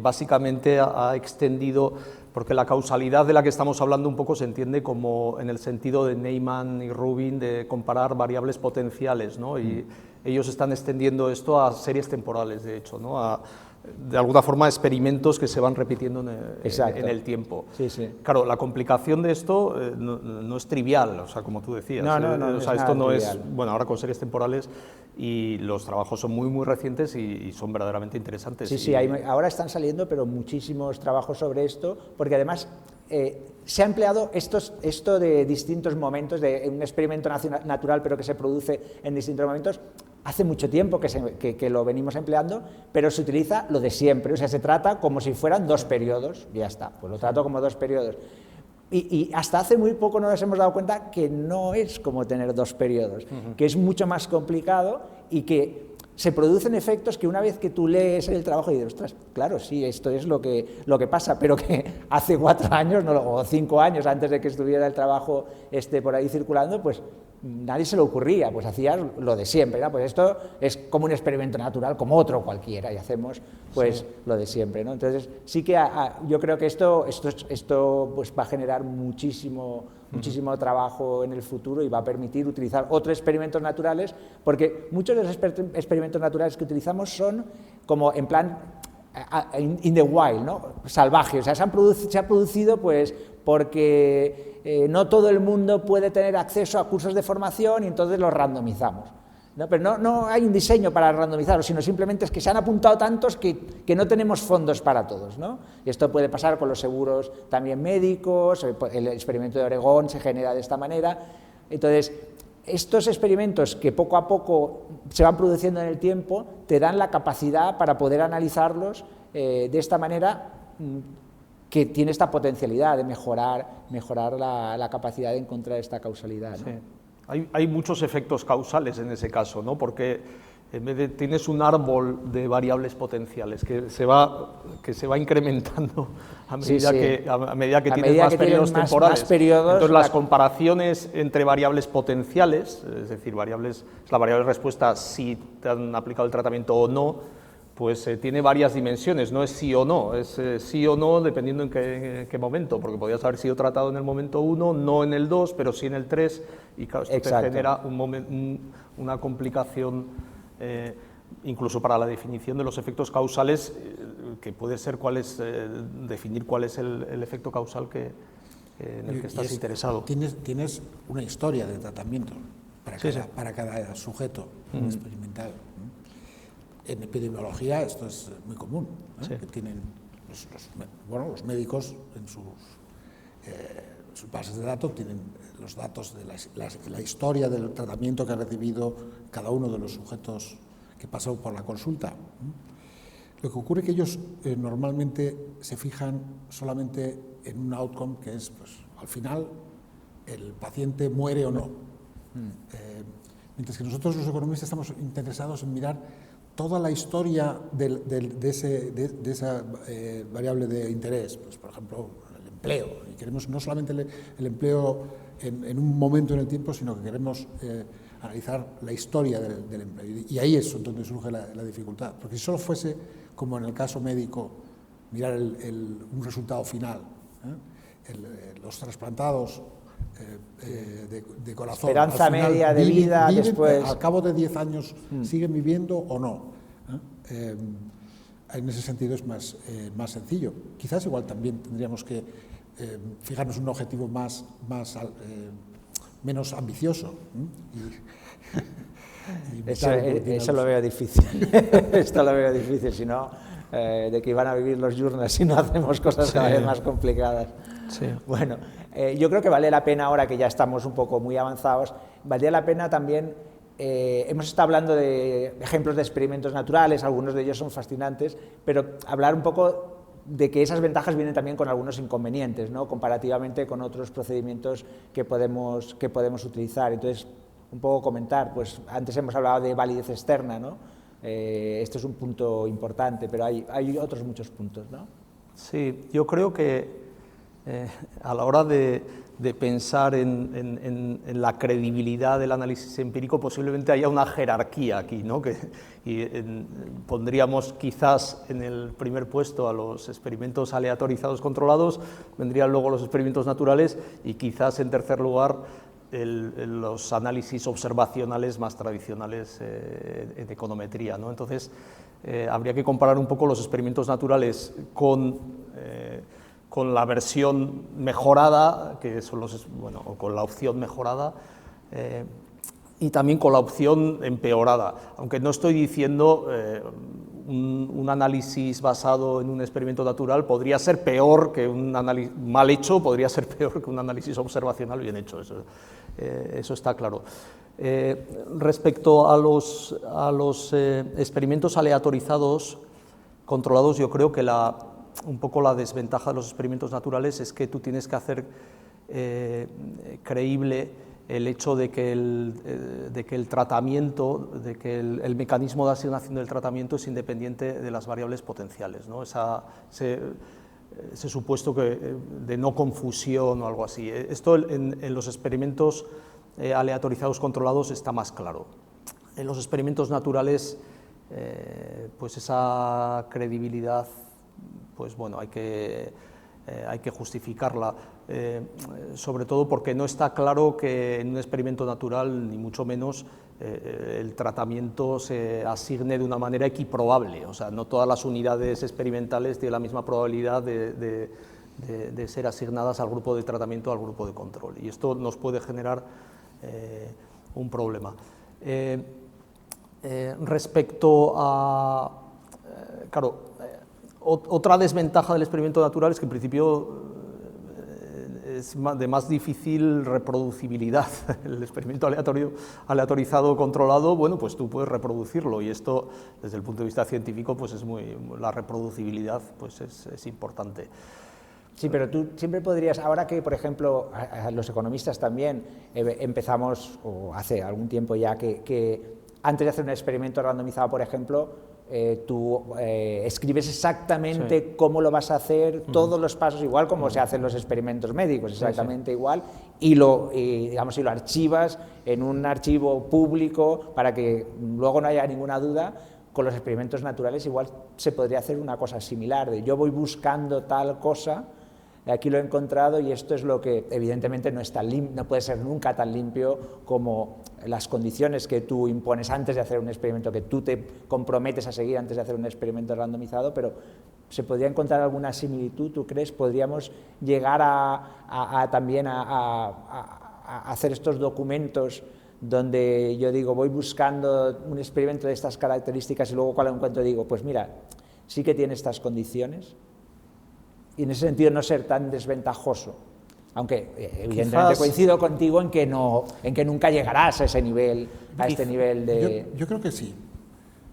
básicamente ha extendido, porque la causalidad de la que estamos hablando un poco se entiende como en el sentido de Neyman y Rubin de comparar variables potenciales, ¿no? Y ellos están extendiendo esto a series temporales, de hecho, ¿no? De alguna forma experimentos que se van repitiendo en el tiempo. Sí, sí. Claro, la complicación de esto no es trivial, o sea, como tú decías. No, o sea, esto no es, bueno, ahora con series temporales, y los trabajos son muy recientes y son verdaderamente interesantes. Sí, ahora están saliendo, pero muchísimos trabajos sobre esto, porque además se ha empleado esto de distintos momentos, de un experimento natural, pero que se produce en distintos momentos. Hace mucho tiempo que lo venimos empleando, pero se utiliza lo de siempre, o sea, se trata como si fueran dos periodos, y ya está, pues lo trato como dos periodos. Y hasta hace muy poco no nos hemos dado cuenta que no es como tener dos periodos, que es mucho más complicado y que se producen efectos que una vez que tú lees el trabajo y dices, ostras, claro, sí, esto es lo que pasa, pero que hace 4 años o 5 años antes de que estuviera el trabajo por ahí circulando, pues nadie se le ocurría, pues hacías lo de siempre, ¿no? Pues esto es como un experimento natural, como otro cualquiera, y hacemos pues lo de siempre, ¿no? Entonces sí que yo creo que esto pues va a generar muchísimo trabajo en el futuro y va a permitir utilizar otros experimentos naturales, porque muchos de los experimentos naturales que utilizamos son como en plan in the wild, ¿no? Salvaje, o sea, se ha producido pues porque no todo el mundo puede tener acceso a cursos de formación y entonces los randomizamos, ¿no? Pero no hay un diseño para randomizarlos, sino simplemente es que se han apuntado tantos que no tenemos fondos para todos, ¿no? Y esto puede pasar con los seguros también médicos, el experimento de Oregón se genera de esta manera. Entonces, estos experimentos que poco a poco se van produciendo en el tiempo te dan la capacidad para poder analizarlos de esta manera, que tiene esta potencialidad de mejorar la capacidad de encontrar esta causalidad, ¿no? Sí. Hay muchos efectos causales en ese caso, ¿no? Porque en vez de tienes un árbol de variables potenciales que se va incrementando a medida que tienes más periodos temporales. Entonces las comparaciones entre variables potenciales, es decir, la variable respuesta si te han aplicado el tratamiento o no, pues tiene varias dimensiones, no es sí o no, es sí o no dependiendo en qué momento, porque podrías haber sido tratado en el momento 1, no en el 2, pero sí en el 3, y claro, esto te genera una complicación incluso para la definición de los efectos causales, que puede ser definir cuál es el efecto causal en el que estás interesado. Tienes una historia de tratamiento para cada sujeto experimental. En epidemiología esto es muy común, que tienen los médicos en sus bases de datos, tienen los datos de la historia del tratamiento que ha recibido cada uno de los sujetos que pasó por la consulta. Lo que ocurre es que ellos normalmente se fijan solamente en un outcome que es, pues, al final, el paciente muere o no. Mientras que nosotros los economistas estamos interesados en mirar toda la historia de esa variable de interés, pues, por ejemplo, el empleo. Y queremos no solamente el empleo en un momento en el tiempo, sino que queremos analizar la historia del empleo. Y ahí es donde surge la dificultad. Porque si solo fuese, como en el caso médico, mirar un resultado final, los trasplantados de corazón, esperanza media de vida viven, después. Al cabo de 10 años, ¿siguen viviendo o no? En ese sentido es más sencillo. Quizás igual también tendríamos que fijarnos un objetivo menos ambicioso. Eso lo veo difícil. Esto lo veo difícil, si no, de que iban a vivir los journals si no hacemos cosas cada vez más complicadas. Sí. Bueno, yo creo que vale la pena, ahora que ya estamos un poco muy avanzados, valdría la pena también, hemos estado hablando de ejemplos de experimentos naturales, algunos de ellos son fascinantes, pero hablar un poco de que esas ventajas vienen también con algunos inconvenientes, ¿no? Comparativamente con otros procedimientos que podemos utilizar. Entonces, un poco comentar, pues antes hemos hablado de validez externa, ¿no? Esto es un punto importante, pero hay otros muchos puntos, ¿no? Sí, yo creo que a la hora de pensar en la credibilidad del análisis empírico, posiblemente haya una jerarquía aquí, ¿no? Pondríamos quizás en el primer puesto a los experimentos aleatorizados controlados, vendrían luego los experimentos naturales y quizás en tercer lugar los análisis observacionales más tradicionales en econometría, ¿no? Entonces, habría que comparar un poco los experimentos naturales con la versión mejorada, que son o con la opción mejorada, y también con la opción empeorada. Aunque no estoy diciendo un análisis basado en un experimento natural podría ser peor que un análisis mal hecho, podría ser peor que un análisis observacional bien hecho, eso está claro. Respecto a los experimentos aleatorizados controlados, yo creo que un poco la desventaja de los experimentos naturales es que tú tienes que hacer creíble el hecho de que el tratamiento, de que el mecanismo de asignación del tratamiento es independiente de las variables potenciales, ¿no? Ese supuesto de no confusión o algo así. Esto en los experimentos aleatorizados controlados está más claro. En los experimentos naturales, pues esa credibilidad, pues bueno, hay que justificarla, sobre todo porque no está claro que en un experimento natural, ni mucho menos, el tratamiento se asigne de una manera equiprobable. O sea, no todas las unidades experimentales tienen la misma probabilidad de ser asignadas al grupo de tratamiento o al grupo de control. Y esto nos puede generar un problema. Respecto a... claro, otra desventaja del experimento natural es que en principio es de más difícil reproducibilidad. El experimento aleatorizado controlado, bueno, pues tú puedes reproducirlo y esto desde el punto de vista científico pues la reproducibilidad pues es importante. Sí, pero tú siempre podrías, ahora que por ejemplo los economistas también empezamos, o hace algún tiempo ya, que antes de hacer un experimento randomizado, por ejemplo, tú escribes exactamente cómo lo vas a hacer, todos los pasos, igual como se hacen los experimentos médicos, exactamente igual, y lo archivas en un archivo público para que luego no haya ninguna duda. Con los experimentos naturales igual se podría hacer una cosa similar, de yo voy buscando tal cosa, aquí lo he encontrado y esto es lo que evidentemente no puede ser nunca tan limpio como las condiciones que tú impones antes de hacer un experimento, que tú te comprometes a seguir antes de hacer un experimento randomizado, pero ¿se podría encontrar alguna similitud, tú crees? ¿Podríamos llegar también a hacer estos documentos donde yo digo, voy buscando un experimento de estas características y luego cuando lo encuentro digo, pues mira, sí que tiene estas condiciones? Y en ese sentido no ser tan desventajoso, aunque evidentemente coincido contigo en que nunca llegarás a ese nivel, este nivel de... Yo creo que sí,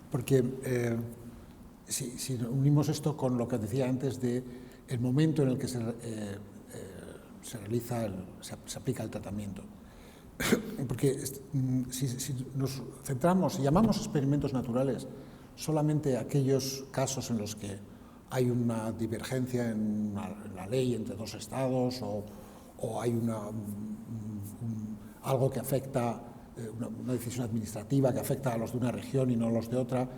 porque si unimos esto con lo que decía antes de el momento en el que se aplica el tratamiento. porque si nos centramos y llamamos experimentos naturales solamente aquellos casos en los que hay una divergencia en la ley entre dos estados o hay algo que afecta, una decisión administrativa que afecta a los de una región y no a los de otra,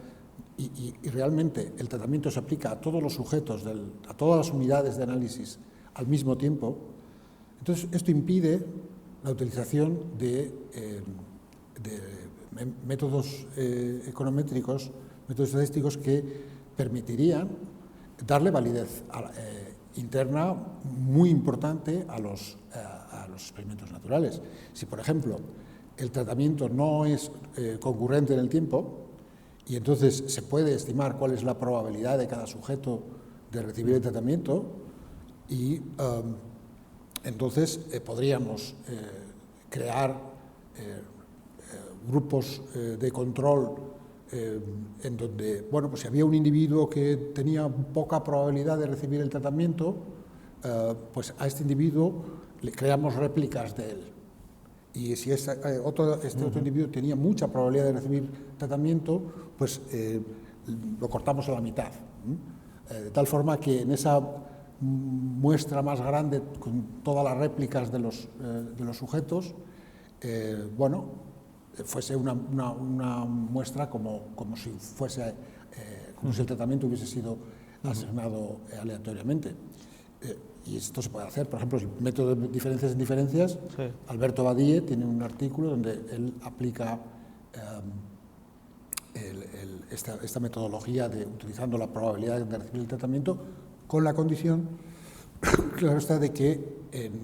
y realmente el tratamiento se aplica a todos los sujetos, a todas las unidades de análisis al mismo tiempo, entonces esto impide la utilización de métodos econométricos, métodos estadísticos que permitirían darle validez interna muy importante a los experimentos naturales. Si, por ejemplo, el tratamiento no es concurrente en el tiempo y entonces se puede estimar cuál es la probabilidad de cada sujeto de recibir el tratamiento y entonces podríamos crear grupos de control en donde, bueno, pues si había un individuo que tenía poca probabilidad de recibir el tratamiento, pues a este individuo le creamos réplicas de él. Y si este otro individuo tenía mucha probabilidad de recibir tratamiento, pues lo cortamos a la mitad. De tal forma que en esa muestra más grande, con todas las réplicas de los sujetos, bueno, fuese una muestra como si fuese como si el tratamiento hubiese sido asignado aleatoriamente. Y esto se puede hacer, por ejemplo, el método de diferencias en diferencias. Sí. Alberto Badie tiene un artículo donde él aplica esta metodología utilizando la probabilidad de recibir el tratamiento con la condición, claro está, de que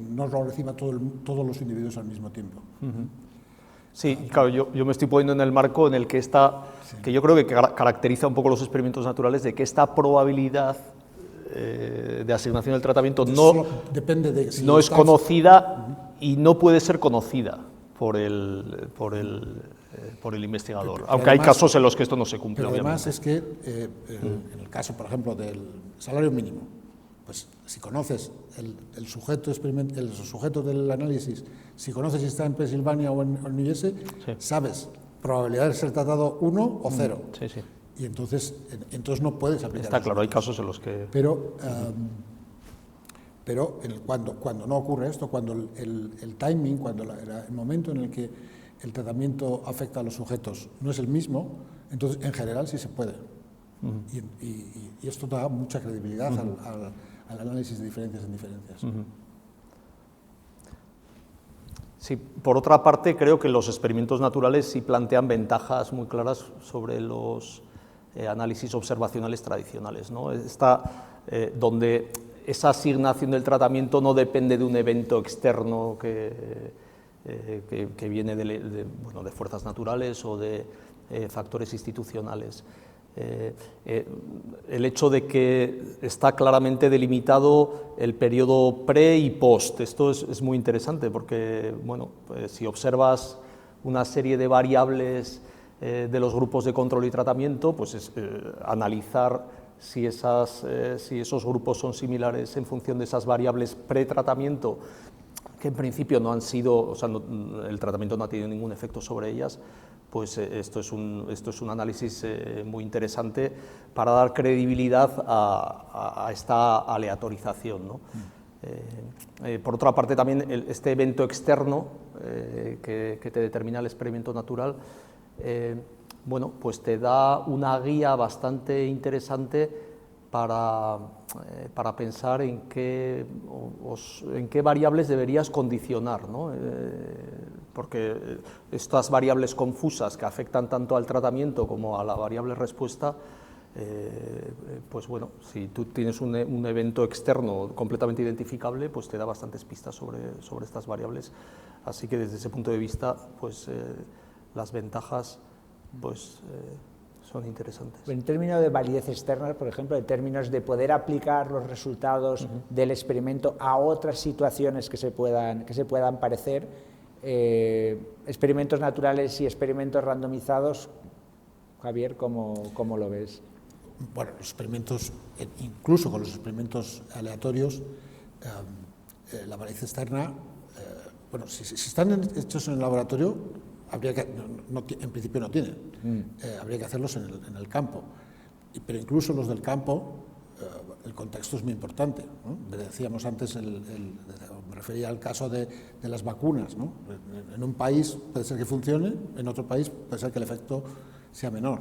no lo reciban todos los individuos al mismo tiempo. Sí, claro, yo me estoy poniendo en el marco en el que que yo creo que caracteriza un poco los experimentos naturales, de que esta probabilidad de asignación del tratamiento depende de si no es conocida y no puede ser conocida por el investigador, aunque además, hay casos en los que esto no se cumple. Pero además obviamente. Es que en el caso, por ejemplo, del salario mínimo, pues si conoces el sujeto del análisis, si conoces si está en Pensilvania o en New Jersey, sí, sabes probabilidad de ser tratado 1 o 0. Sí, sí. Y entonces no puedes aplicar. Está claro, hay casos en los que... Pero cuando no ocurre esto, cuando el timing, cuando el momento en el que el tratamiento afecta a los sujetos no es el mismo, entonces en general sí se puede. Y esto da mucha credibilidad al análisis de diferencias en diferencias. Sí, por otra parte, creo que los experimentos naturales sí plantean ventajas muy claras sobre los análisis observacionales tradicionales, ¿no? Donde esa asignación del tratamiento no depende de un evento externo que viene de fuerzas naturales o de factores institucionales. El hecho de que está claramente delimitado el periodo pre y post, esto es muy interesante porque, bueno, pues si observas una serie de variables de los grupos de control y tratamiento, pues analizar si esos grupos son similares en función de esas variables pre-tratamiento, que en principio no han sido, o sea, el tratamiento no ha tenido ningún efecto sobre ellas, pues esto es un análisis muy interesante para dar credibilidad a esta aleatorización, ¿no? Por otra parte, también este evento externo que te determina el experimento natural, bueno, pues te da una guía bastante interesante para pensar en qué variables deberías condicionar, ¿no? Porque estas variables confusas que afectan tanto al tratamiento como a la variable respuesta, pues bueno, si tú tienes un evento externo completamente identificable, pues te da bastantes pistas sobre estas variables. Así que desde ese punto de vista, pues las ventajas pues son interesantes. En términos de validez externa, por ejemplo, en términos de poder aplicar los resultados del experimento a otras situaciones que se puedan parecer, experimentos naturales y experimentos randomizados, Javier, ¿cómo lo ves? Bueno, los experimentos, incluso con los experimentos aleatorios, la validez externa bueno, si están hechos en el laboratorio, habría que, en principio no tienen, habría que hacerlos en el campo. Pero incluso los del campo, el contexto es muy importante, ¿no? Decíamos antes, me refería al caso de las vacunas, ¿no? En un país puede ser que funcione, en otro país puede ser que el efecto sea menor.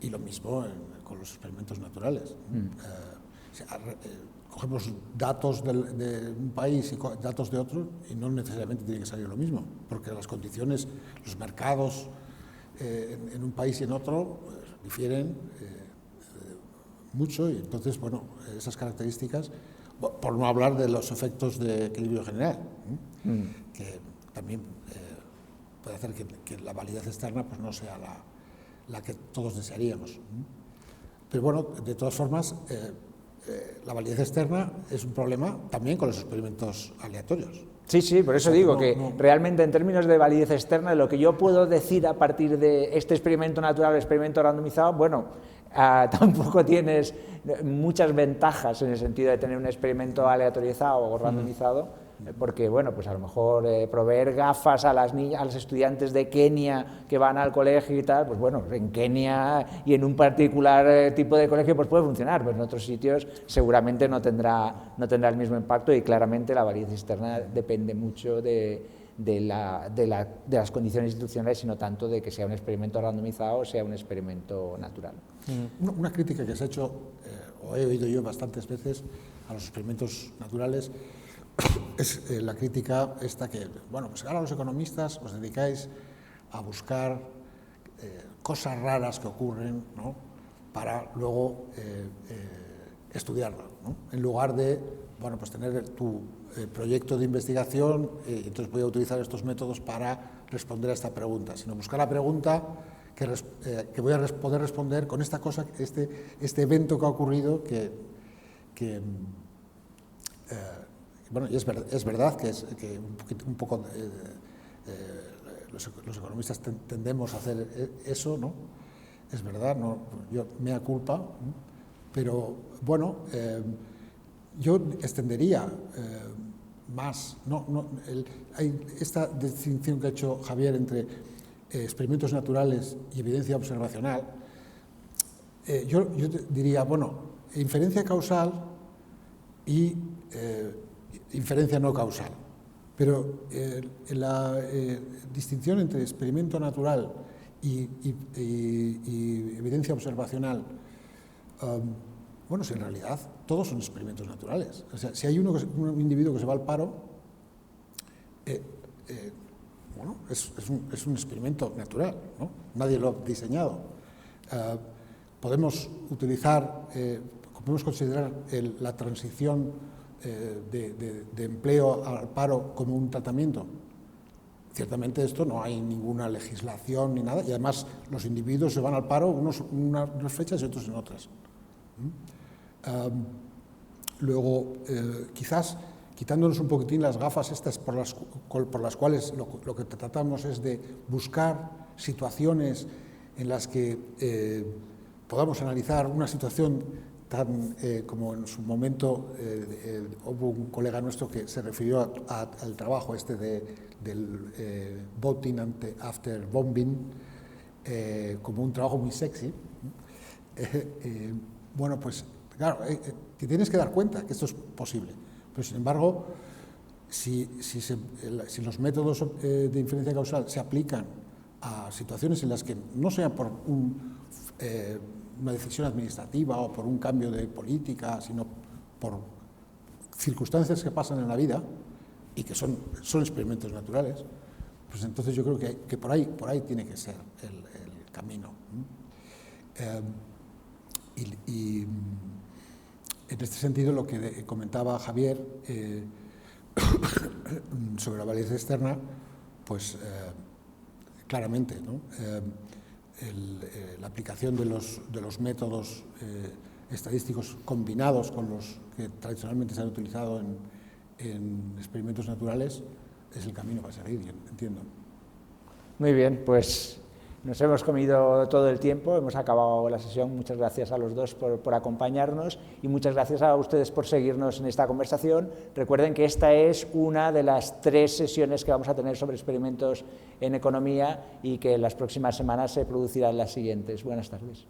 Y lo mismo con los experimentos naturales. Cogemos datos de un país y datos de otro y no necesariamente tiene que salir lo mismo, porque las condiciones, los mercados en un país y en otro difieren mucho, y entonces, bueno, esas características, por no hablar de los efectos de equilibrio general, que también puede hacer que la validez externa pues no sea la que todos desearíamos. Pero bueno, de todas formas, la validez externa es un problema también con los experimentos aleatorios. Sí, por eso digo que realmente en términos de validez externa, lo que yo puedo decir a partir de este experimento natural, el experimento randomizado, bueno, tampoco tienes muchas ventajas en el sentido de tener un experimento aleatorizado o randomizado, porque, bueno, pues a lo mejor proveer gafas a los estudiantes de Kenia que van al colegio y tal, pues bueno, en Kenia y en un particular tipo de colegio pues puede funcionar, pero en otros sitios seguramente no tendrá el mismo impacto, y claramente la validez externa depende mucho de las condiciones institucionales, sino tanto de que sea un experimento randomizado o sea un experimento natural. Una crítica que se ha hecho, o he oído yo bastantes veces, a los experimentos naturales, es la crítica esta que, bueno, pues ahora los economistas os dedicáis a buscar cosas raras que ocurren, ¿no?, para luego estudiarlo, ¿no?, en lugar de, bueno, pues tener tu proyecto de investigación, entonces voy a utilizar estos métodos para responder a esta pregunta, sino buscar la pregunta que voy a poder responder con esta cosa, este evento que ha ocurrido bueno, y es verdad que un poco los economistas tendemos a hacer eso, ¿no? Es verdad, no, yo mea culpa, ¿no? Pero bueno, yo extendería más, hay esta distinción que ha hecho Javier entre experimentos naturales y evidencia observacional. Yo diría, bueno, inferencia causal y inferencia no causal, pero la distinción entre experimento natural y evidencia observacional, bueno, si en realidad todos son experimentos naturales. O sea, si hay un individuo que se va al paro, bueno, es un experimento natural, ¿no? Nadie lo ha diseñado. Podemos considerar la transición de empleo al paro como un tratamiento. Ciertamente esto no hay ninguna legislación ni nada, y además los individuos se van al paro unos en unas fechas y otros en otras. Luego, quizás quitándonos un poquitín las gafas estas por las cuales lo que tratamos es de buscar situaciones en las que podamos analizar una situación tan como en su momento hubo un colega nuestro que se refirió al trabajo del voting after bombing como un trabajo muy sexy. Bueno, pues claro, te tienes que dar cuenta que esto es posible, pero sin embargo, si los métodos de inferencia causal se aplican a situaciones en las que no sea por una decisión administrativa o por un cambio de política, sino por circunstancias que pasan en la vida y que son experimentos naturales, pues entonces yo creo que por ahí tiene que ser el camino. Y en este sentido, lo que comentaba Javier sobre la validez externa, pues claramente, ¿no? La aplicación de los métodos estadísticos combinados con los que tradicionalmente se han utilizado en experimentos naturales es el camino para seguir, yo entiendo. Muy bien, pues Nos hemos comido todo el tiempo, hemos acabado la sesión. Muchas gracias a los dos por acompañarnos y muchas gracias a ustedes por seguirnos en esta conversación. Recuerden que esta es una de las 3 sesiones que vamos a tener sobre experimentos en economía y que en las próximas semanas se producirán las siguientes. Buenas tardes.